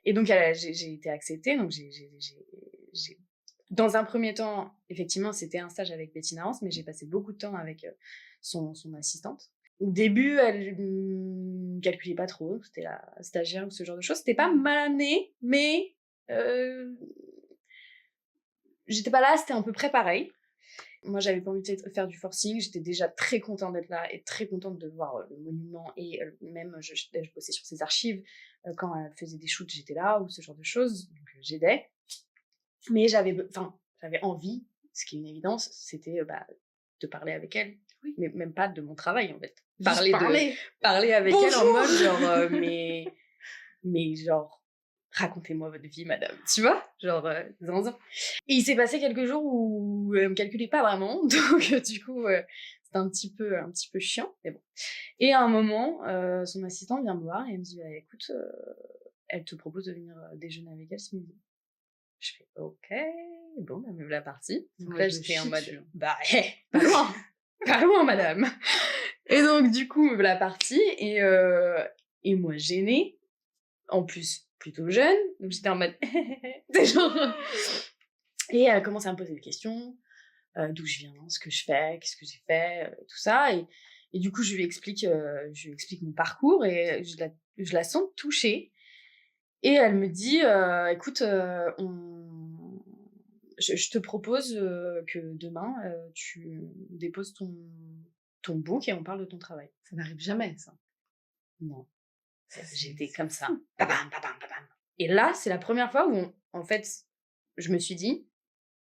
Et donc j'ai été acceptée. Donc j'ai dans un premier temps, effectivement, c'était un stage avec Bettina Rance, mais j'ai passé beaucoup de temps avec son assistante. Au début, elle calculait pas trop, c'était la stagiaire ou ce genre de choses. C'était pas mal amené, mais j'étais pas là, c'était à peu près pareil. Moi, j'avais pas envie de faire du forcing, j'étais déjà très contente d'être là et très contente de voir le monument et même je bossais sur ses archives. Quand elle faisait des shoots, j'étais là ou ce genre de choses, donc j'aidais. Mais j'avais envie, ce qui est une évidence, c'était de parler avec elle. Oui. Mais même pas de mon travail en fait. Parler avec Bonjour. elle en mode genre mais genre racontez-moi votre vie madame, tu vois, genre zinzin. Et il s'est passé quelques jours où elle me calculait pas vraiment, donc du coup c'était un petit peu chiant, mais bon. Et à un moment son assistant vient me voir et elle me dit écoute elle te propose de venir déjeuner avec elle ce midi. Je fais ok, bon, bah, me voilà partie. Donc là, j'étais en mode, bah, pas loin, madame. Et donc, du coup, me voilà partie. Et moi, gênée, en plus, plutôt jeune. Donc, j'étais en mode, genre... Et elle commence à me poser des questions, d'où je viens, ce que je fais, qu'est-ce que j'ai fait, tout ça. Et du coup, je lui explique mon parcours et je la sens touchée. Et elle me dit, écoute, je te propose que demain, tu déposes ton book et on parle de ton travail. Ça n'arrive jamais, ça. Non. C'est J'étais comme ça. fou. Babam, babam, babam. Et là, c'est la première fois où, en fait, je me suis dit,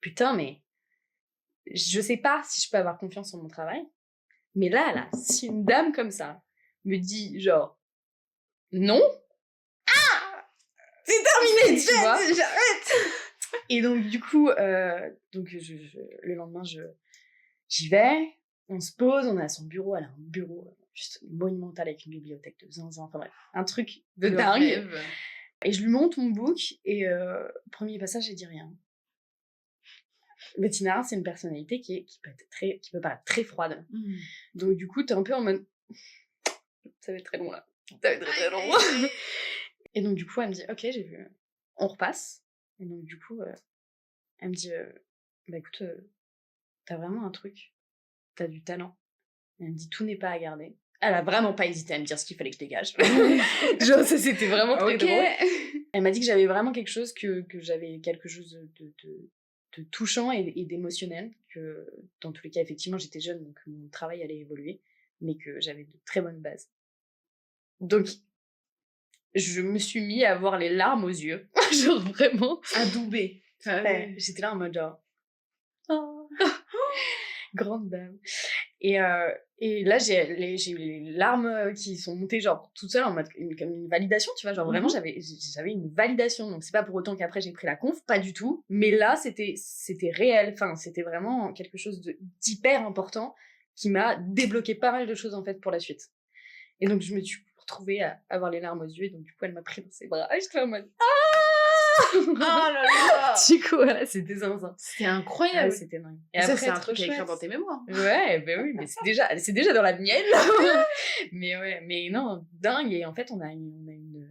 putain, mais je sais pas si je peux avoir confiance en mon travail. Mais là, si une dame comme ça me dit, genre, non, c'est terminé, tu vois. J'arrête. Et donc, du coup, le lendemain, j'y vais, on se pose, on est à son bureau, elle a un bureau juste monumental avec une bibliothèque de zinzin, enfin bref, un truc de Le dingue. rêve. Et je lui montre mon book, et premier passage, j'ai dit rien. Bettina, c'est une personnalité qui peut paraître très froide. Donc, du coup, t'es un peu en mode, ça va être très long là. Ça va être très long. Et donc, du coup, elle me dit, ok, j'ai vu, on repasse. Et donc, du coup, elle me dit, bah écoute, t'as vraiment un truc, t'as du talent. Et elle me dit, tout n'est pas à garder. Elle a vraiment pas hésité à me dire ce qu'il fallait que je dégage. Genre, ça, c'était vraiment très drôle. Elle m'a dit que j'avais vraiment quelque chose, que j'avais quelque chose de touchant et d'émotionnel, que dans tous les cas, effectivement, j'étais jeune, donc mon travail allait évoluer, mais que j'avais de très bonnes bases. Donc, je me suis mis à avoir les larmes aux yeux. Genre, vraiment. Adoubé. Ouais, j'étais là en mode genre... Oh. Grande dame. Et là, j'ai eu les larmes qui sont montées genre toute seule en mode comme une validation, tu vois. Genre vraiment, j'avais une validation. Donc, c'est pas pour autant qu'après j'ai pris la conf, pas du tout. Mais là, c'était réel. Enfin, c'était vraiment quelque chose d'hyper important qui m'a débloqué pas mal de choses en fait pour la suite. Et donc, je me suis retrouvée à avoir les larmes aux yeux. Et donc, du coup, elle m'a pris dans ses bras. Et j'étais en mode Oh là là. Du coup, voilà, c'était zinzin. C'était incroyable. Ouais, c'était dingue. Et après, ça, c'est un trop truc à écrire chouette. dans tes mémoires. Ouais, ben oui, mais c'est déjà dans la mienne. Mais ouais, mais non, dingue. Et en fait, on a une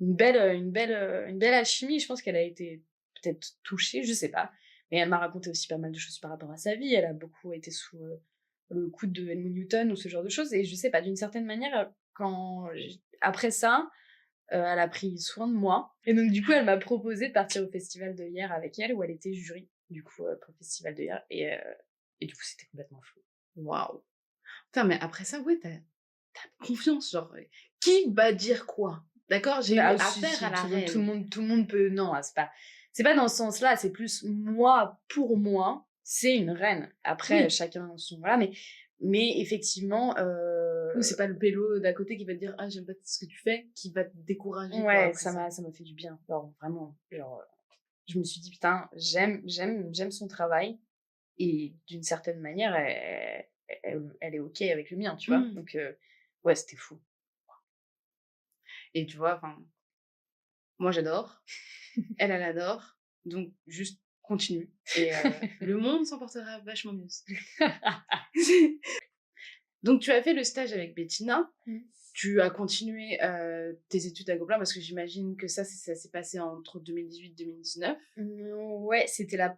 belle alchimie. Je pense qu'elle a été peut-être touchée, je sais pas. Mais elle m'a raconté aussi pas mal de choses par rapport à sa vie. Elle a beaucoup été sous le coup de Helmut Newton ou ce genre de choses. Et je sais pas, d'une certaine manière, après ça, elle a pris soin de moi. Et donc, du coup, elle m'a proposé de partir au festival de hier avec elle, où elle était jury, du coup, pour le festival de hier. Et du coup, c'était complètement fou. Waouh. Putain, mais après ça, ouais, t'as confiance. Genre, qui va dire quoi? D'accord? J'ai eu affaire à la reine. Tout le monde peut... Non, c'est pas dans ce sens-là. C'est plus moi, pour moi, c'est une reine. Après, Oui. chacun son... Voilà, mais effectivement... Ou c'est pas le pélo d'à côté qui va te dire ah j'aime pas ce que tu fais, qui va te décourager. Ouais, ça m'a fait du bien. Alors, vraiment, genre, je me suis dit putain, j'aime son travail, et d'une certaine manière, elle est ok avec le mien, tu vois. Donc ouais, c'était fou. Et tu vois, enfin, moi j'adore, elle adore, donc juste continue. Et le monde s'en portera vachement mieux. Donc tu as fait le stage avec Bettina. Tu as continué tes études à Gobelin, parce que j'imagine que ça s'est passé entre 2018 et 2019. Ouais, c'était ma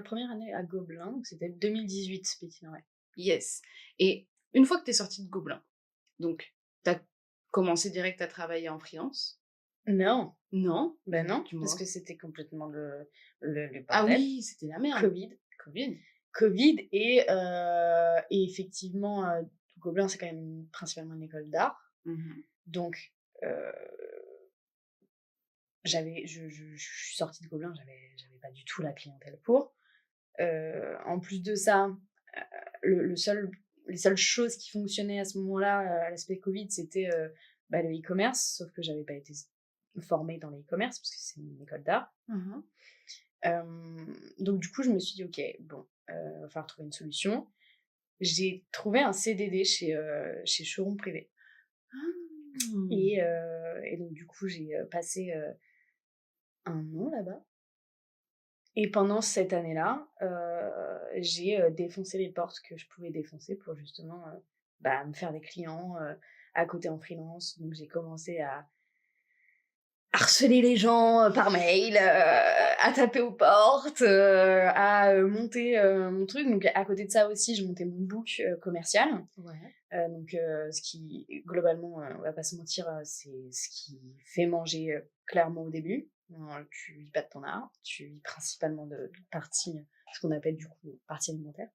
première année à Gobelin, donc c'était 2018, Bettina, ouais. Yes. Et une fois que tu es sortie de Gobelin, donc tu as commencé direct à travailler en freelance? Non. Non. Ben non, parce que c'était complètement le bordel. Ah oui, c'était la merde. Covid, et effectivement, Gobelin, c'est quand même principalement une école d'art. Donc, je suis sortie de Gobelin, j'avais pas du tout la clientèle pour. En plus de ça, les seules choses qui fonctionnaient à ce moment-là, à l'aspect Covid, c'était le e-commerce, sauf que j'avais pas été formée dans le e-commerce, parce que c'est une école d'art. Donc du coup, je me suis dit, ok, bon, va falloir trouver une solution. J'ai trouvé un CDD chez Showroom Privé. Et donc du coup, j'ai passé 1 an là-bas. Et pendant cette année-là, j'ai défoncé les portes que je pouvais défoncer pour justement me faire des clients à côté en freelance. Donc j'ai commencé à harceler les gens par mail, à taper aux portes, à monter mon truc. Donc à côté de ça aussi, je montais mon book commercial. Donc ce qui, globalement, on va pas se mentir, c'est ce qui fait manger clairement au début. Tu vis pas de ton art, tu vis principalement de partie, ce qu'on appelle du coup partie alimentaire.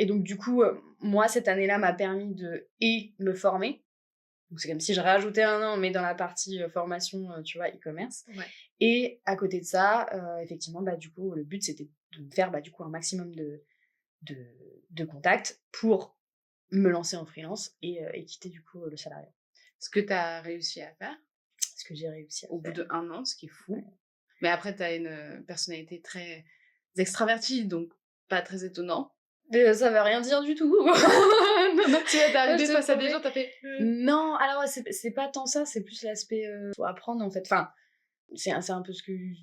Et donc, du coup, moi, cette année-là m'a permis de me former. Donc, c'est comme si je rajoutais un an, mais dans la partie formation, tu vois, e-commerce. Ouais. Et à côté de ça, effectivement, bah, du coup, le but, c'était de me faire du coup, un maximum de contacts pour me lancer en freelance et quitter du coup le salariat. Ce que tu as réussi à faire Ce que j'ai réussi à au bout faire. d'1 an, ce qui est fou. Ouais. Mais après, tu as une personnalité très extravertie, donc pas très étonnant. Ça veut rien dire du tout. Non, non. Tu es arrivé je te face à des promets. gens, t'as fait... Non, alors c'est pas tant ça, c'est plus l'aspect faut apprendre en fait. Enfin, c'est un peu ce que je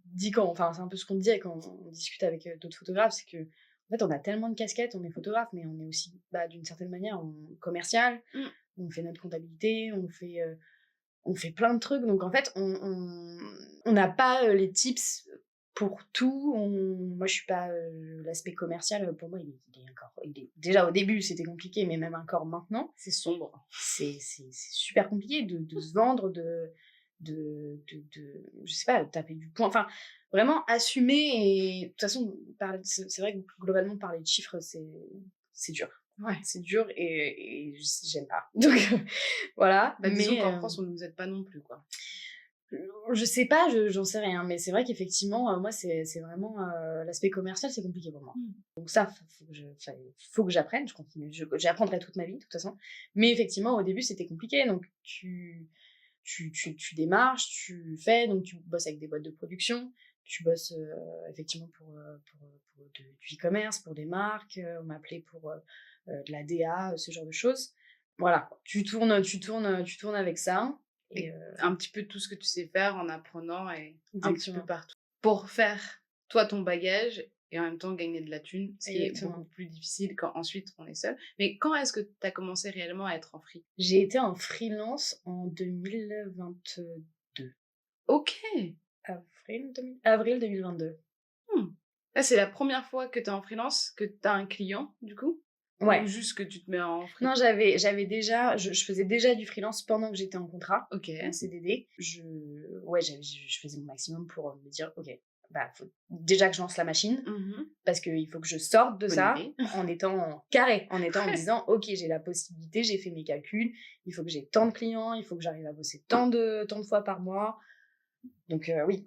dis c'est un peu ce qu'on dit quand on discute avec d'autres photographes, c'est que en fait on a tellement de casquettes, on est photographe, mais on est aussi d'une certaine manière commercial, Mmh. on fait notre comptabilité, on fait plein de trucs, donc en fait on n'a pas les tips pour tout. Moi je suis pas l'aspect commercial, pour moi il est déjà au début c'était compliqué, mais même encore maintenant C'est sombre. c'est super compliqué de se vendre, je sais pas, taper du poing, enfin vraiment assumer. Et de toute façon c'est vrai que globalement parler de chiffres c'est dur. Ouais. C'est dur et j'aime pas. Donc voilà. Bah, disons mais qu'en France, on ne nous aide pas non plus, quoi. je sais pas, j'en sais rien, mais c'est vrai qu'effectivement, moi, c'est vraiment l'aspect commercial, c'est compliqué pour moi. Donc ça, faut que j'apprenne, je continue, j'apprendrai toute ma vie, de toute façon. Mais effectivement, au début, c'était compliqué, donc tu démarches, tu fais, donc tu bosses avec des boîtes de production, tu bosses effectivement pour du e-commerce, pour des marques, on m'appelait pour de la DA, ce genre de choses. Voilà, tu tournes avec ça. Et un petit peu tout ce que tu sais faire en apprenant et un petit peu exactement. partout. Pour faire, toi, ton bagage et en même temps gagner de la thune, ce qui est Exactement. beaucoup plus difficile quand ensuite on est seul. Mais quand est-ce que tu as commencé réellement à être en free? J'ai été en freelance en 2022. Ok. Avril 2022. Là, c'est la première fois que tu es en freelance, que tu as un client, du coup? Ouais. Ou juste que tu te mets en free? Non, j'avais déjà, je faisais déjà du freelance pendant que j'étais en contrat, Ok. en CDD. Je faisais mon maximum pour me dire, ok, faut déjà que je lance la machine, parce qu'il faut que je sorte de Bonne ça idée. en étant carré, en me disant, ok, j'ai la possibilité, j'ai fait mes calculs, il faut que j'ai tant de clients, il faut que j'arrive à bosser tant de fois par mois. Donc oui,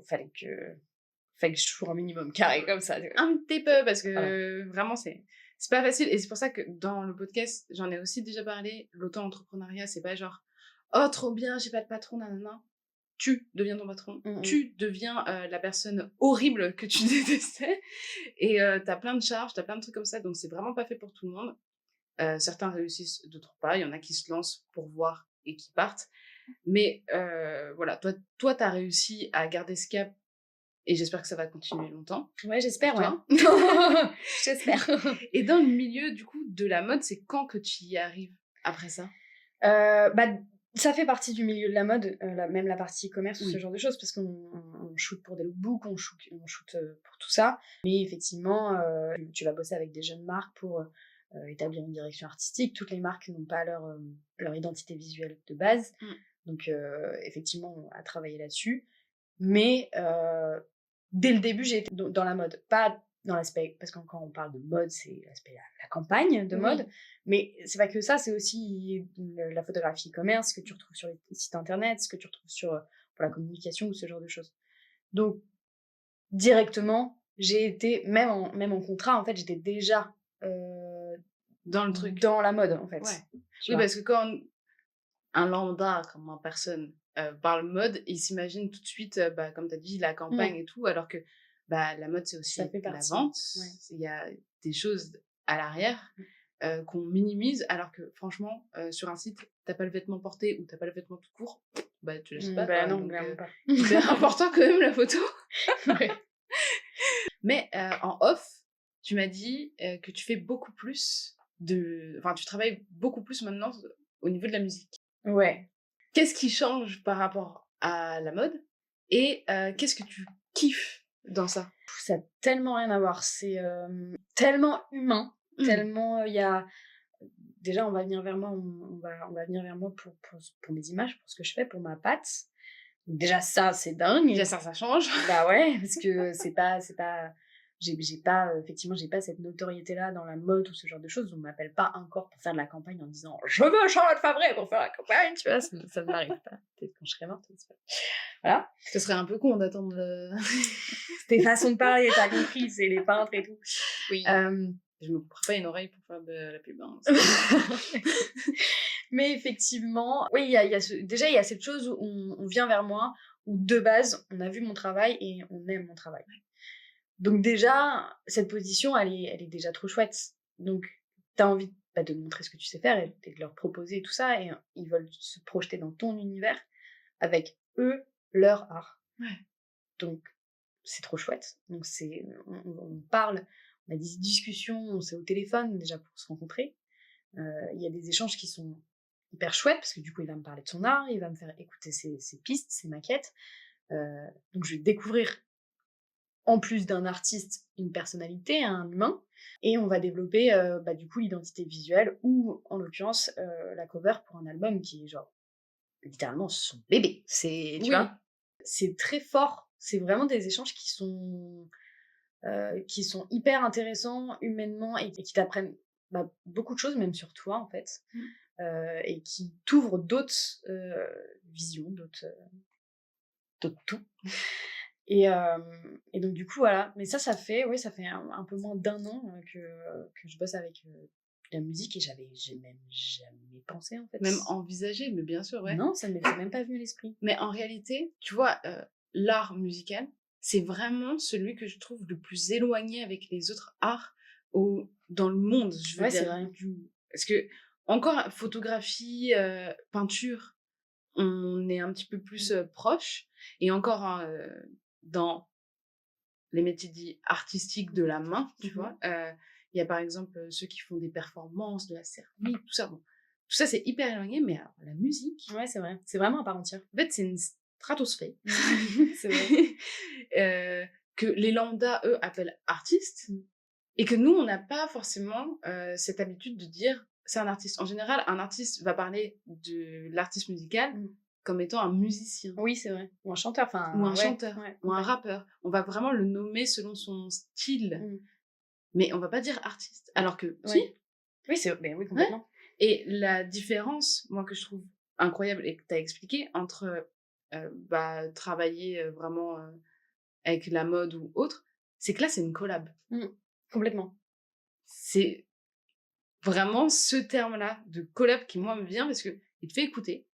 fallait que je sois un minimum carré comme ça. Un petit peu, parce que Voilà. vraiment, c'est pas facile. Et c'est pour ça que dans le podcast, j'en ai aussi déjà parlé. L'auto-entrepreneuriat, c'est pas genre, oh, trop bien, j'ai pas de patron, nanana. Tu deviens ton patron. Tu deviens la personne horrible que tu détestais. Et t'as plein de charges, t'as plein de trucs comme ça. Donc, c'est vraiment pas fait pour tout le monde. Certains réussissent, d'autres pas. Il y en a qui se lancent pour voir et qui partent. Mais voilà, toi, t'as réussi à garder ce cap. Et j'espère que ça va continuer longtemps. Ouais, j'espère, pour ouais. toi. J'espère. Et dans le milieu, du coup, de la mode, c'est quand que tu y arrives après ça? Ça fait partie du milieu de la mode, même la partie e-commerce ou Oui. ce genre de choses, parce qu'on shoot pour des lookbooks, on shoot pour tout ça. Mais effectivement, tu vas bosser avec des jeunes marques pour établir une direction artistique. Toutes les marques n'ont pas leur identité visuelle de base. Donc, effectivement, on a travaillé là-dessus. Mais dès le début, j'ai été dans la mode. Pas dans l'aspect, parce que quand on parle de mode, c'est l'aspect la campagne de mode. Mais c'est pas que ça, c'est aussi la photographie e-commerce, ce que tu retrouves sur les sites internet, ce que tu retrouves pour la communication ou ce genre de choses. Donc, directement, j'ai été, même en contrat, en fait, j'étais déjà dans le truc. Dans la mode, en fait. Ouais. Oui, parce que quand un lambda, comme en personne, parle mode, il s'imagine tout de suite, comme tu as dit, la campagne et tout, alors que la mode, c'est aussi la vente. Il y a des choses à l'arrière qu'on minimise, alors que franchement, sur un site, t'as pas le vêtement porté ou t'as pas le vêtement tout court, tu l'achètes pas. Non, donc, clairement pas. c'est important quand même la photo. Ouais. Mais en off, tu m'as dit que tu fais beaucoup plus tu travailles beaucoup plus maintenant au niveau de la musique. Ouais. Qu'est-ce qui change par rapport à la mode et qu'est-ce que tu kiffes dans ça? Ça n'a tellement rien à voir. C'est tellement humain, tellement il y a... Déjà, on va venir vers moi, on va venir vers moi pour mes images, pour ce que je fais, pour ma patte. Donc déjà, ça, c'est dingue. Déjà, ça change. Bah ouais, parce que c'est pas j'ai pas, effectivement, j'ai pas cette notoriété-là dans la mode ou ce genre de choses. On m'appelle pas encore pour faire de la campagne en disant je veux Charlotte Favré pour faire la campagne, tu vois, ça ne m'arrive pas. Peut-être quand je serai morte, j'espère. Voilà. Ce serait un peu con d'attendre. C'était façon de parler, t'as compris, c'est les peintres et tout. Oui. Je me couperai pas une oreille pour faire de la pub. Hein. Mais effectivement, oui, il y a déjà, il y a cette chose où on vient vers moi, où de base, on a vu mon travail et on aime mon travail. Donc déjà, cette position, elle est déjà trop chouette. Donc, t'as envie de montrer ce que tu sais faire et de leur proposer tout ça, et ils veulent se projeter dans ton univers avec eux, leur art. Ouais. Donc, c'est trop chouette. Donc, on parle, on a des discussions, on s'est au téléphone déjà pour se rencontrer. Il y a des échanges qui sont hyper chouettes, parce que du coup, il va me parler de son art, il va me faire écouter ses pistes, ses maquettes. Donc, je vais découvrir, en plus d'un artiste, une personnalité, un humain, et on va développer du coup l'identité visuelle, ou en l'occurrence la cover pour un album qui est genre littéralement son bébé. Tu vois, c'est très fort. C'est vraiment des échanges qui sont hyper intéressants humainement, et qui t'apprennent beaucoup de choses, même sur toi en fait, et qui t'ouvrent d'autres visions, d'autres tout. Et donc du coup voilà, mais ça fait un peu moins d'1 an que je bosse avec la musique, et j'ai même jamais pensé en fait. Même envisagé, mais bien sûr, ouais. Non, ça ne m'était même pas venu à l'esprit. Mais en réalité, tu vois, l'art musical, c'est vraiment celui que je trouve le plus éloigné avec les autres arts dans le monde, je veux dire. C'est vrai. Parce que, encore, photographie, peinture, on est un petit peu plus proche, et encore dans les métiers dits artistiques de la main, tu vois, il y a par exemple ceux qui font des performances, de la céramique, tout ça. Bon, tout ça, c'est hyper éloigné, mais alors, la musique... Ouais, c'est vrai. C'est vraiment à part entière. En fait, c'est une stratosphère. C'est vrai. Que les lambda, eux, appellent artistes, et que nous, on n'a pas forcément cette habitude de dire c'est un artiste. En général, un artiste va parler de l'artiste musical comme étant un musicien. Oui, c'est vrai. Ou un chanteur. Ou un chanteur, ou un rappeur. On va vraiment le nommer selon son style. Mais on va pas dire artiste. Alors que, si. Oui, oui, complètement. Ouais. Et la différence, moi, que je trouve incroyable, et que tu as expliqué, entre travailler vraiment avec la mode ou autre, c'est que là, c'est une collab. Complètement. C'est vraiment ce terme-là de collab qui, moi, me vient, parce qu'il te fait écouter.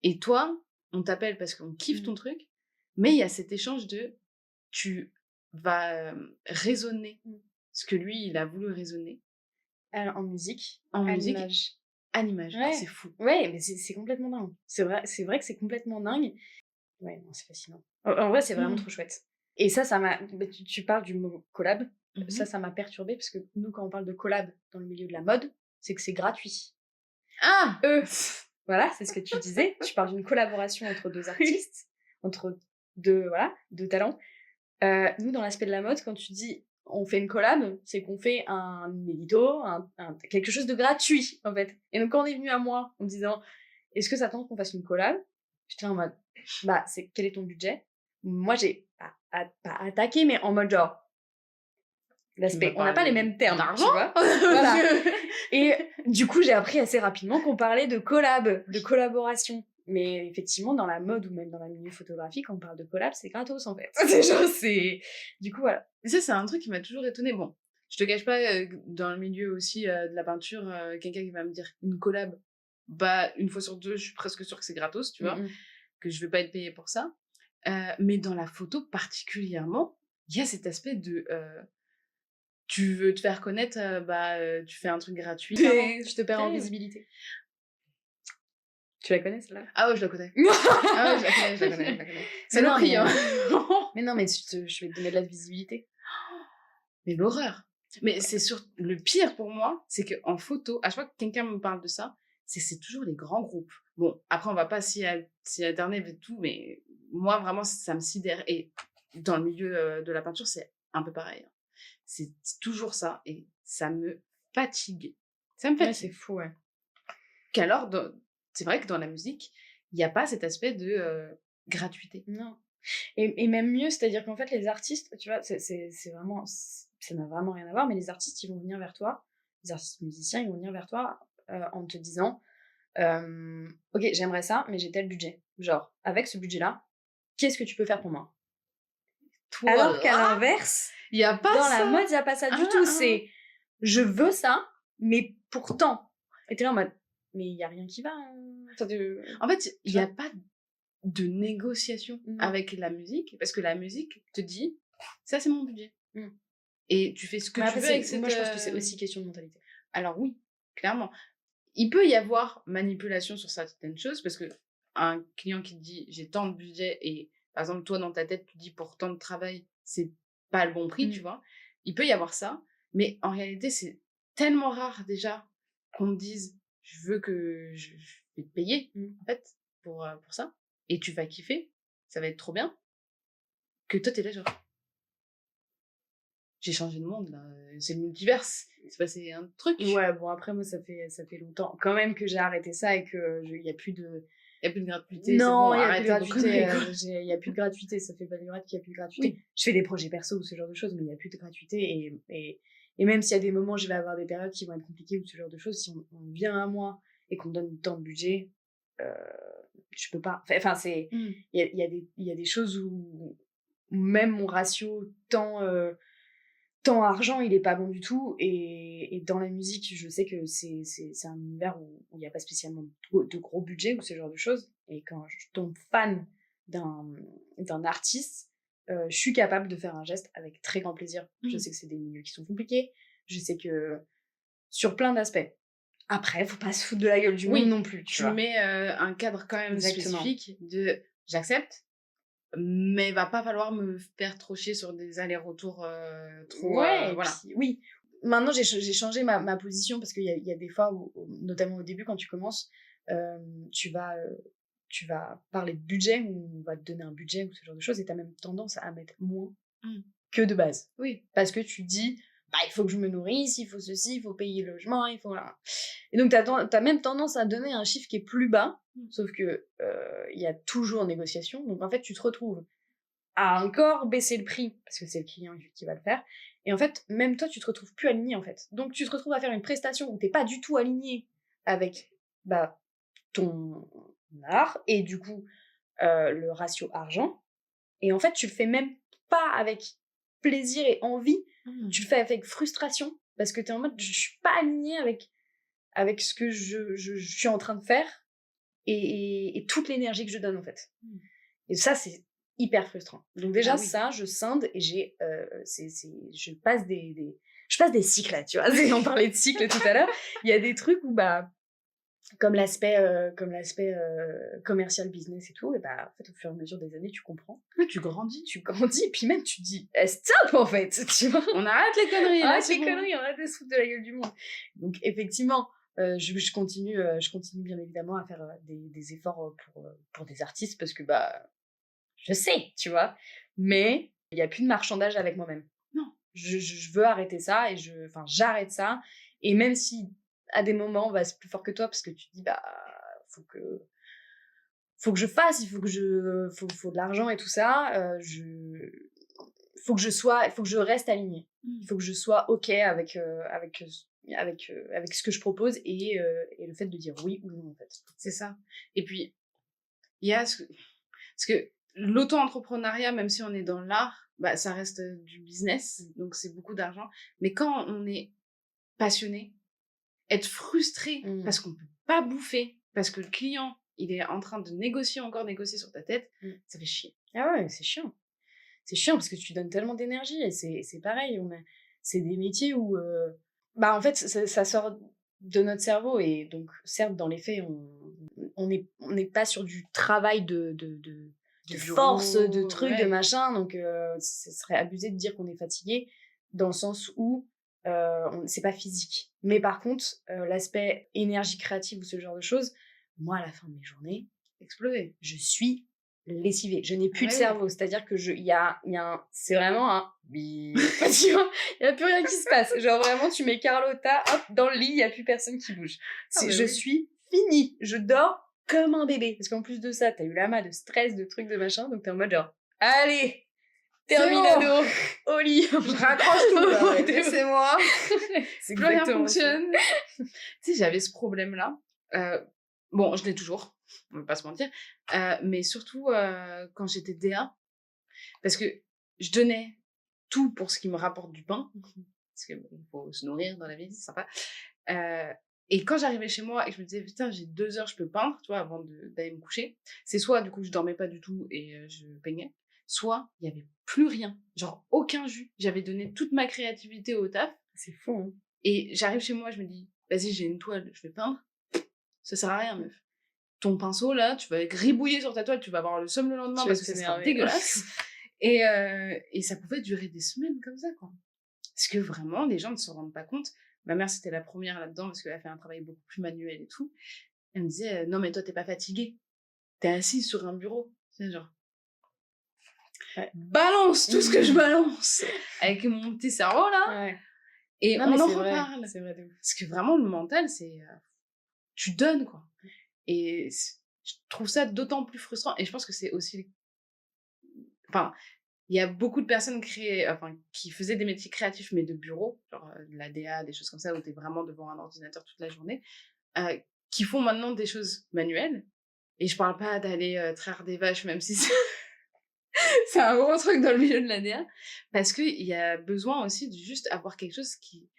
Et toi, on t'appelle parce qu'on kiffe ton truc, mais il y a cet échange de... Tu vas raisonner ce que lui, il a voulu raisonner. En musique. En à musique. l'image. À l'image. Ouais. C'est fou. Ouais, mais c'est complètement dingue. C'est vrai que c'est complètement dingue. Ouais, non, c'est fascinant. En vrai, c'est vraiment trop chouette. Et ça m'a... Tu parles du mot collab. Ça m'a perturbée, parce que nous, quand on parle de collab dans le milieu de la mode, c'est que c'est gratuit. Ah Voilà, c'est ce que tu disais. Tu parles d'une collaboration entre deux artistes, entre deux talents. Nous, dans l'aspect de la mode, quand tu dis on fait une collab, c'est qu'on fait un édito, quelque chose de gratuit, en fait. Et donc, quand on est venu à moi en me disant est-ce que ça tente qu'on fasse une collab, j'étais en mode quel est ton budget? Moi, j'ai pas attaqué, mais en mode genre l'aspect, on n'a pas les mêmes termes, tu vois. Voilà. Et du coup, j'ai appris assez rapidement qu'on parlait de collab, de collaboration. Mais effectivement, dans la mode ou même dans le milieu photographique, quand on parle de collab, c'est gratos en fait. Du coup, voilà. Et ça, c'est un truc qui m'a toujours étonnée. Bon, je te cache pas, dans le milieu aussi de la peinture, quelqu'un qui va me dire une collab, une fois sur deux, je suis presque sûre que c'est gratos, tu vois, que je vais pas être payée pour ça. Mais dans la photo particulièrement, il y a cet aspect de... tu veux te faire connaître, tu fais un truc gratuit. Je te perds en visibilité. Tu la connais, celle-là? Ah ouais, je la connais. Je la connais. C'est le prix, hein. Mais non, mais je vais te donner de la visibilité. Mais l'horreur. Mais c'est le pire pour moi, c'est qu'en photo, à chaque fois que quelqu'un me parle de ça, c'est toujours les grands groupes. Bon, après, on va pas s'y attarder et tout, mais moi, vraiment, ça me sidère. Et dans le milieu de la peinture, c'est un peu pareil. C'est toujours ça, et ça me fatigue. Ça me fatigue. Ouais, c'est fou, ouais. Qu'alors, c'est vrai que dans la musique, il n'y a pas cet aspect de gratuité. Non. Et même mieux, c'est-à-dire qu'en fait, les artistes, tu vois, c'est vraiment, ça n'a vraiment rien à voir, mais les artistes, ils vont venir vers toi, les artistes musiciens, ils vont venir vers toi en te disant, ok, j'aimerais ça, mais j'ai tel budget. Genre, avec ce budget-là, qu'est-ce que tu peux faire pour moi? Toi, Alors qu'à l'inverse, il y a pas dans ça. la mode, il n'y a pas ça du tout. C'est, je veux ça, mais pourtant. Et t'es là en mode, mais il n'y a rien qui va. En fait, il n'y a pas de négociation avec la musique, parce que la musique te dit, ça c'est mon budget. Et tu fais ce que Mais tu après, veux avec cette... moi, je pense que c'est aussi question de mentalité. Alors oui, clairement. Il peut y avoir manipulation sur certaines choses, parce que un client qui te dit, j'ai tant de budget, et par exemple, toi, dans ta tête, tu dis, pour tant de travail, c'est pas le bon prix, tu vois. Il peut y avoir ça, mais en réalité, c'est tellement rare déjà qu'on te dise, je veux que je vais te payer, en fait, pour ça, et tu vas kiffer, ça va être trop bien, que toi, t'es là genre, j'ai changé de monde, là, c'est le multiverse, il s'est passé un truc. Ouais, bon, après, moi, ça fait longtemps quand même que j'ai arrêté ça et qu'il n'y a plus de... Il n'y a plus de gratuité, Non, c'est bon, il n'y a plus de arrêtez vos gratuité. conneries, quoi. Il n'y a plus de gratuité, ça fait pas longtemps qu'il n'y a plus de gratuité. Oui. Je fais des projets perso ou ce genre de choses, mais il n'y a plus de gratuité. Et même s'il y a des moments, je vais avoir des périodes qui vont être compliquées ou ce genre de choses, si on vient à moi et qu'on me donne tant de budget, je peux pas. Enfin, c'est... Il y a des choses où même mon ratio temps argent, il est pas bon du tout. Et dans la musique, je sais que c'est un univers où il n'y a pas spécialement de gros budget ou ce genre de choses. Et quand je tombe fan d'un artiste, je suis capable de faire un geste avec très grand plaisir. Je sais que c'est des milieux qui sont compliqués. Je sais que sur plein d'aspects. Après, faut pas se foutre de la gueule du monde non plus. Tu mets un cadre quand même Exactement. spécifique de j'accepte, mais il va pas falloir me faire trop chier sur des allers-retours trop... Ouais, voilà. puis, oui. Maintenant, j'ai changé ma position parce qu'il y a des fois, où, notamment au début, quand tu commences, tu vas parler de budget ou on va te donner un budget ou ce genre de choses et tu as même tendance à mettre moins que de base. Oui. Parce que tu dis, bah, il faut que je me nourrisse, il faut ceci, il faut payer le logement, il faut... Voilà. Et donc, t'as même tendance à donner un chiffre qui est plus bas, sauf que il y a toujours négociation. Donc, en fait, tu te retrouves à encore baisser le prix, parce que c'est le client qui va le faire. Et en fait, même toi, tu te retrouves plus aligné, en fait. Donc, tu te retrouves à faire une prestation où t'es pas du tout aligné avec ton art, et du coup, le ratio argent. Et en fait, tu le fais même pas avec plaisir et envie, tu le fais avec frustration, parce que t'es en mode, je suis pas aligné avec ce que je suis en train de faire, et toute l'énergie que je donne, en fait. Et ça, c'est hyper frustrant. Donc déjà, ça, je scinde, et je passe des cycles, là, tu vois. On parlait de cycles tout à l'heure. Il y a des trucs où, comme l'aspect commercial business et tout, et en fait, au fur et à mesure des années, tu comprends. Oui, tu grandis, et puis même tu te dis, stop, en fait, tu vois. On arrête les conneries, là, Arrête les conneries, on arrête de se foutre de la gueule du monde. Donc effectivement, je continue bien évidemment à faire des efforts pour des artistes, parce que je sais, tu vois, mais il n'y a plus de marchandage avec moi-même. Non. Je veux arrêter ça, et j'arrête ça. Et même si à des moments, c'est plus fort que toi, parce que tu te dis, faut que je fasse, il faut de l'argent et tout ça, faut que je reste alignée. Il faut que je sois OK avec ce que je propose, et le fait de dire oui ou non, en fait. C'est ça. Et puis, il y a parce que l'auto-entrepreneuriat, même si on est dans l'art, ça reste du business, donc c'est beaucoup d'argent. Mais quand on est passionné, être frustré parce qu'on peut pas bouffer, parce que le client, il est en train de négocier sur ta tête, ça fait chier. Ah ouais, c'est chiant. C'est chiant parce que tu donnes tellement d'énergie, et c'est pareil. C'est des métiers où, en fait, ça sort de notre cerveau, et donc, certes, dans les faits, on n'est pas sur du travail de force, de trucs, de machin, donc ce serait abusé de dire qu'on est fatigué, dans le sens où c'est pas physique. Mais par contre, l'aspect énergie créative ou ce genre de choses, moi, à la fin de mes journées, explosé. Je suis lessivée. Je n'ai plus de cerveau. C'est-à-dire que c'est vraiment un... Il n'y a plus rien qui se passe. Genre vraiment, tu mets Carlotta, hop, dans le lit, il n'y a plus personne qui bouge. Je suis finie. Je dors comme un bébé. Parce qu'en plus de ça, t'as eu l'amas de stress, de trucs, de machin, donc t'es en mode genre, Allez, C'est terminado, au lit. Je raccroche tout, là, ouais. T'es- Laissez-moi. C'est Plus rien exactement ça. fonctionne. Tu sais, j'avais ce problème-là. Bon, je l'ai toujours, on va pas se mentir. Mais surtout quand j'étais DA, parce que je donnais tout pour ce qui me rapporte du pain, parce qu'il faut se nourrir dans la vie, c'est sympa. Et quand j'arrivais chez moi et que je me disais, putain, j'ai 2 heures, je peux peindre, tu vois, avant d'aller me coucher, c'est soit, du coup, je dormais pas du tout et je peignais, soit il y avait plus rien, genre aucun jus. J'avais donné toute ma créativité au taf C'est fou, hein. et j'arrive chez moi, je me dis, vas-y, j'ai une toile, je vais peindre. Ça sert à rien, meuf. Ton pinceau, là, tu vas gribouiller sur ta toile, tu vas avoir le somme le lendemain Tu parce vas que ça sera t'énerver. dégueulasse. Et ça pouvait durer des semaines comme ça, quoi. Parce que vraiment, les gens ne se rendent pas compte. Ma mère, c'était la première là-dedans parce qu'elle a fait un travail beaucoup plus manuel et tout. Elle me disait, non, mais toi, t'es pas fatiguée. T'es assise sur un bureau. C'est genre, Ouais. balance tout ce que je balance avec mon petit cerveau, là. Ouais. Et Non, on mais en c'est vrai. reparle. C'est vrai de ouf. Parce que vraiment, le mental, c'est... tu donnes, quoi. Et je trouve ça d'autant plus frustrant. Et je pense que c'est aussi... Enfin, il y a beaucoup de personnes qui faisaient des métiers créatifs, mais de bureau, genre de la DA, des choses comme ça, où tu es vraiment devant un ordinateur toute la journée, qui font maintenant des choses manuelles. Et je parle pas d'aller traire des vaches, même si c'est un gros truc dans le milieu de la DA, parce qu'il y a besoin aussi de juste avoir quelque chose qui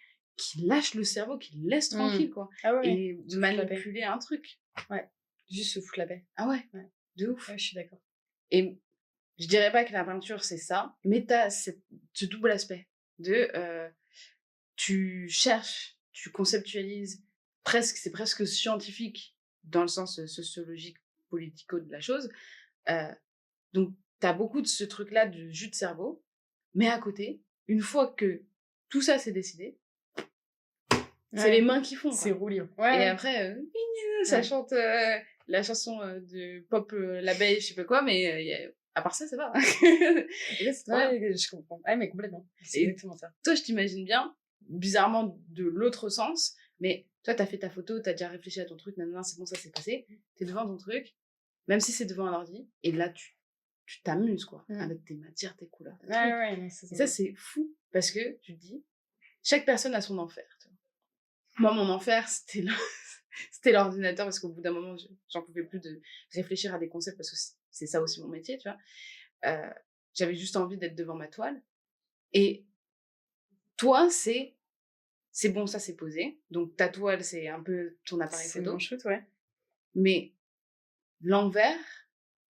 lâche le cerveau, qui le laisse tranquille, quoi. Ah ouais, Et se foutre la paix. manipuler un truc. Juste se foutre la paix. Ah ouais, Ouais. de ouf. Ouais, je suis d'accord. Et je dirais pas que la peinture, c'est ça, mais t'as ce double aspect de tu cherches, tu conceptualises, c'est presque scientifique dans le sens sociologique, politico de la chose. Donc, t'as beaucoup de ce truc-là de jus de cerveau, mais à côté, une fois que tout ça c'est décidé, c'est Ouais. les mains qui font. C'est Quoi. roulé. Et Ouais. après, ça Ouais. chante la chanson de pop l'abeille, je sais pas quoi, mais à part ça, ça va. Et là, c'est trop bien. Ouais, je comprends. Ouais, mais complètement. C'est Et- exactement ça. Toi, je t'imagine bien, bizarrement de l'autre sens, mais toi, t'as fait ta photo, t'as déjà réfléchi à ton truc, nanana, c'est bon, ça s'est passé. T'es devant ton truc, même si c'est devant un ordi, et là, tu t'amuses, quoi, avec tes matières, tes couleurs. tes trucs. Ouais, non, Et ça, c'est fou, parce que tu te dis, chaque personne a son enfer. Tu vois. Moi, mon enfer, c'était l'ordinateur, parce qu'au bout d'un moment, j'en pouvais plus de réfléchir à des concepts, parce que c'est ça aussi mon métier, tu vois. J'avais juste envie d'être devant ma toile. Et toi, c'est bon, ça c'est posé. Donc ta toile, c'est un peu ton appareil c'est photo. mon shoot, ouais. Mais l'envers,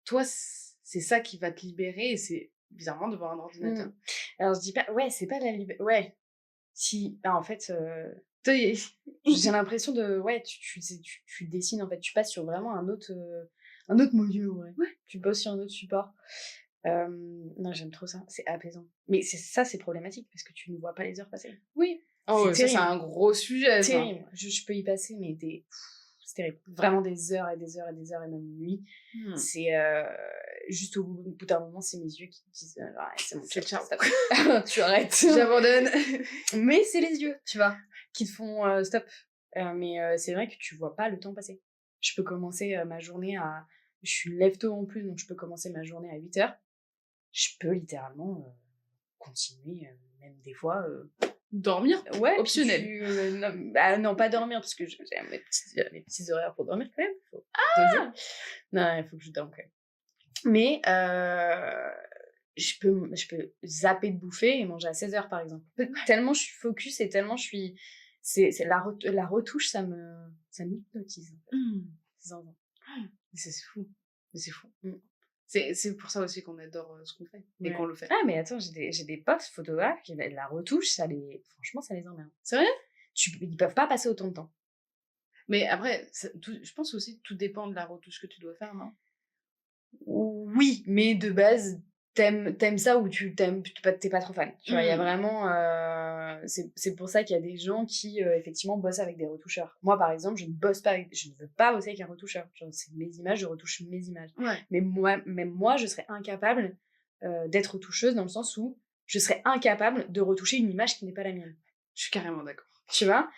toi, c'est ça qui va te libérer et c'est bizarrement devant un ordinateur. Alors, je dis pas... Ouais, c'est pas la liberté... Ouais. Si... Bah, en fait... Toi, j'ai l'impression de... Ouais, tu dessines, en fait. Tu passes sur vraiment un autre module, ouais. Tu bosses sur un autre support. Non, j'aime trop ça. C'est apaisant. Mais c'est problématique, parce que tu ne vois pas les heures passer. oui. Oh, ça, c'est terrible. un gros sujet, ça. Terrible. Je peux y passer, mais c'est terrible. Vraiment des heures et des heures et des heures et même nuit. C'est juste au bout d'un moment, c'est mes yeux qui me disent ouais, c'est bon, C'est ciao. stop. Tu arrêtes. J'abandonne. Mais c'est les yeux, tu vois, qui te font stop. Mais c'est vrai que tu vois pas le temps passer. Je peux commencer ma journée à... Je suis lève-tôt en plus, donc je peux commencer ma journée à 8h. Je peux littéralement continuer, même des fois... Dormir, Ouais, optionnel. Non, pas dormir, parce que j'ai mes petits horaires pour dormir quand même. Non, il faut que je dorme quand même. Mais je peux zapper de bouffer et manger à 16h par exemple. Tellement je suis focus et tellement je suis... C'est la retouche, ça m'hypnotise. C'est zinzin. Mais c'est fou. Mais c'est fou. C'est pour ça aussi qu'on adore ce qu'on fait et qu'on le fait. Ah, mais attends, j'ai des potes photographes qui, la retouche, franchement, ça les emmerde. C'est vrai? Ils peuvent pas passer autant de temps. Mais après, je pense aussi que tout dépend de la retouche que tu dois faire, non? Oui, mais de base, t'aimes ça ou t'es pas trop fan. Tu vois, il y a vraiment... c'est pour ça qu'il y a des gens qui, effectivement, bossent avec des retoucheurs. Moi, par exemple, je ne veux pas bosser avec un retoucheur. Genre, c'est mes images, je retouche mes images. Ouais. Mais même moi, je serais incapable d'être retoucheuse dans le sens où je serais incapable de retoucher une image qui n'est pas la mienne. Je suis carrément d'accord. Tu vois,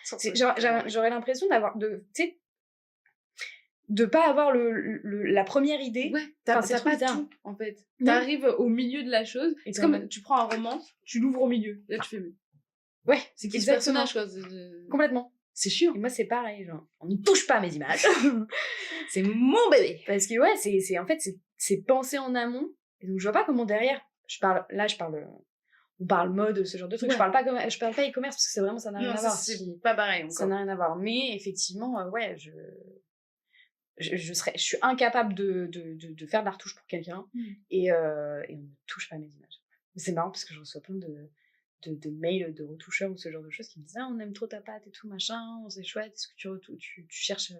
j'aurais l'impression d'avoir... Tu sais, de pas avoir la première idée. Ouais, t'as c'est trop pas bizarre. tout, en fait. Non. T'arrives au milieu de la chose. Et C'est t'es en comme mode- tu prends un roman, tu l'ouvres au milieu. Là, tu fais... Ouais, C'est qui ce exactement. personnage, quoi? Complètement. C'est chiant. Et moi, c'est pareil, genre, on ne touche pas à mes images. C'est mon bébé. Parce que, ouais, en fait, c'est pensé en amont. Et donc, je vois pas comment derrière, on parle mode, ce genre de truc. Ouais. Je parle pas e-commerce parce que c'est vraiment, ça n'a rien Non, à voir. c'est pas pareil encore. Ça n'a rien à voir. Mais effectivement, ouais, je suis incapable de faire de la retouche pour quelqu'un et on ne touche pas à mes images. Mais c'est marrant parce que je reçois plein de mails de retoucheurs ou ce genre de choses qui me disent « Ah, on aime trop ta patte et tout, machin, c'est chouette, est-ce que tu cherches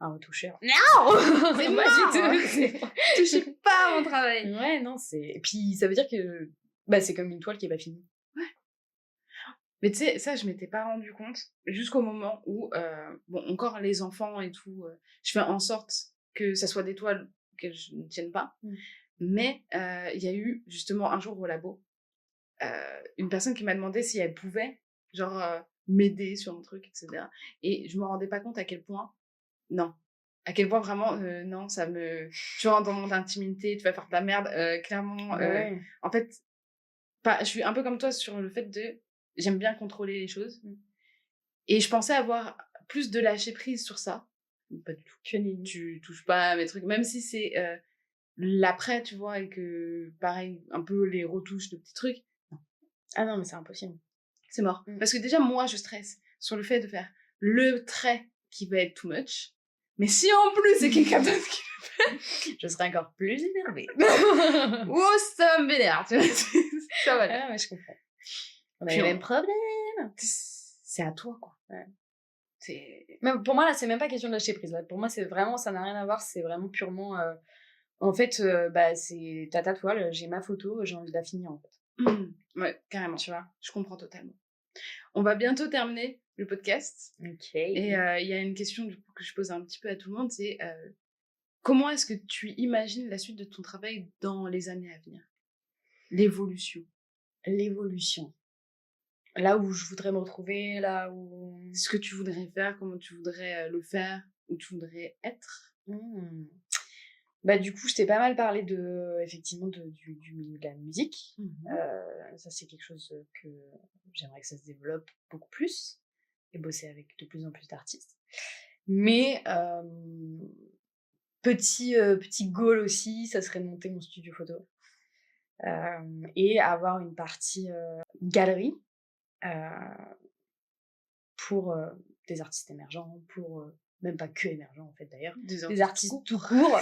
un retoucheur ?» Non. C'est Pas du tout. Touchez pas à mon travail. Ouais, non, et puis ça veut dire que bah, c'est comme une toile qui est pas finie. Mais tu sais, ça, je m'étais pas rendu compte jusqu'au moment où, bon, encore les enfants et tout, je fais en sorte que ça soit des toiles que je ne tienne pas. Mais il y a eu justement un jour au labo, une personne qui m'a demandé si elle pouvait, genre, m'aider sur un truc, etc. Et je me rendais pas compte à quel point, non. À quel point vraiment, non, ça me... Tu rentres dans mon intimité, tu vas faire de la merde, clairement. Ouais. En fait, je suis un peu comme toi sur le fait de... J'aime bien contrôler les choses. Et je pensais avoir plus de lâcher prise sur ça. Pas du tout. Tu touches pas à mes trucs. Même si c'est l'après, tu vois, et que, pareil, un peu les retouches de petits trucs. Non. Ah non, mais c'est impossible. C'est mort. Parce que déjà, moi, je stresse sur le fait de faire le trait qui va être too much. Mais si en plus, c'est quelqu'un d'autre qui le fait, je serais encore plus énervée. Oh, ça me vénère. Tu vois, ça va là. Ah ouais, je comprends. On a les mêmes problèmes. C'est à toi, quoi. Ouais. Mais pour moi, là, c'est même pas question de lâcher prise. Là. Pour moi, c'est vraiment, ça n'a rien à voir. C'est vraiment purement... En fait, bah, c'est ta toile, j'ai ma photo, j'ai envie de la finir, en fait. Ouais, carrément. Tu vois, je comprends totalement. On va bientôt terminer le podcast. Ok. Et il y a une question du coup, que je pose un petit peu à tout le monde, c'est comment est-ce que tu imagines la suite de ton travail dans les années à venir? L'évolution. Là où je voudrais me retrouver, là où... Ce que tu voudrais faire, comment tu voudrais le faire, où tu voudrais être. Bah, du coup, je t'ai pas mal parlé effectivement du milieu de la musique. Ça, c'est quelque chose que j'aimerais que ça se développe beaucoup plus et bosser avec de plus en plus d'artistes. Mais petit goal aussi, ça serait de monter mon studio photo et avoir une partie galerie pour des artistes émergents, pour même pas que émergents en fait d'ailleurs, des artistes tout court.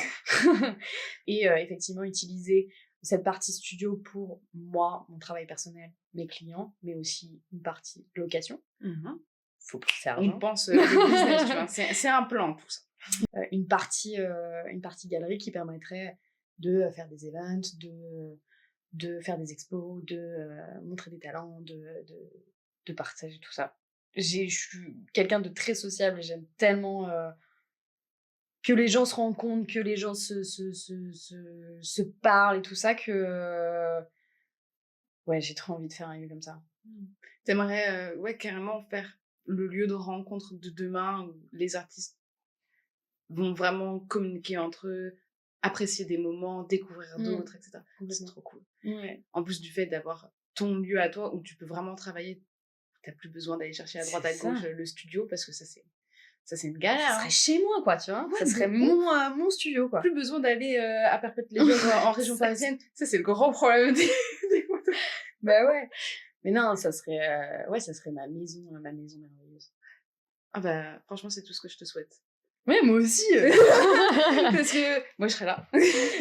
Et effectivement utiliser cette partie studio pour moi, mon travail personnel, mes clients, mais aussi une partie location. Faut penser argent. On pense business, tu vois. C'est un plan tout ça. Une partie galerie qui permettrait de faire des events, de faire des expos, de montrer des talents, de partager tout ça. Je suis quelqu'un de très sociable et j'aime tellement que les gens se rendent compte, que les gens se parlent et tout ça que ouais, j'ai trop envie de faire un lieu comme ça. T'aimerais ouais, carrément faire le lieu de rencontre de demain où les artistes vont vraiment communiquer entre eux, apprécier des moments, découvrir d'autres, etc. C'est trop cool. Ouais. En plus du fait d'avoir ton lieu à toi où tu peux vraiment travailler, t'as plus besoin d'aller chercher à droite à gauche le studio parce que ça c'est une galère. Ça serait chez moi quoi, tu vois. Ouais, ça serait mon studio quoi. Plus besoin d'aller à Perpète-les-Bœufs en région parisienne. Ça c'est le grand problème des photos. Bah ouais. Mais non, ça serait ma maison merveilleuse. Ah bah franchement c'est tout ce que je te souhaite. Ouais, moi aussi. Parce que moi je serais là.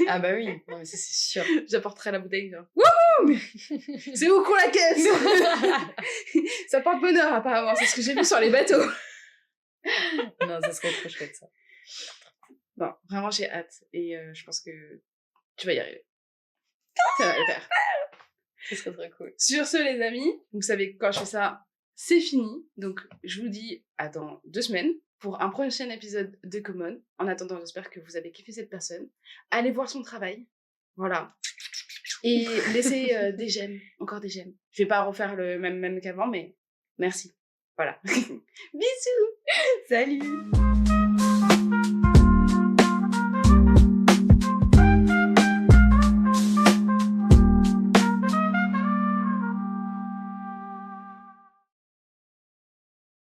Ah bah oui, non mais ça c'est sûr. J'apporterai la bouteille genre wouhou. C'est où qu'on la caisse. Ça porte bonheur apparemment, c'est ce que j'ai vu sur les bateaux. Non, ça serait trop chouette ça. Bon, vraiment j'ai hâte et je pense que tu vas y arriver. Ça va le faire. Ce serait très cool. Sur ce les amis, vous savez que quand je fais ça, c'est fini. Donc je vous dis à dans 2 semaines pour un prochain épisode de Common. En attendant, j'espère que vous avez kiffé cette personne. Allez voir son travail. Voilà. Et laissez des j'aime. Encore des j'aime. Je vais pas refaire le même qu'avant, mais merci. Voilà. Bisous. Salut.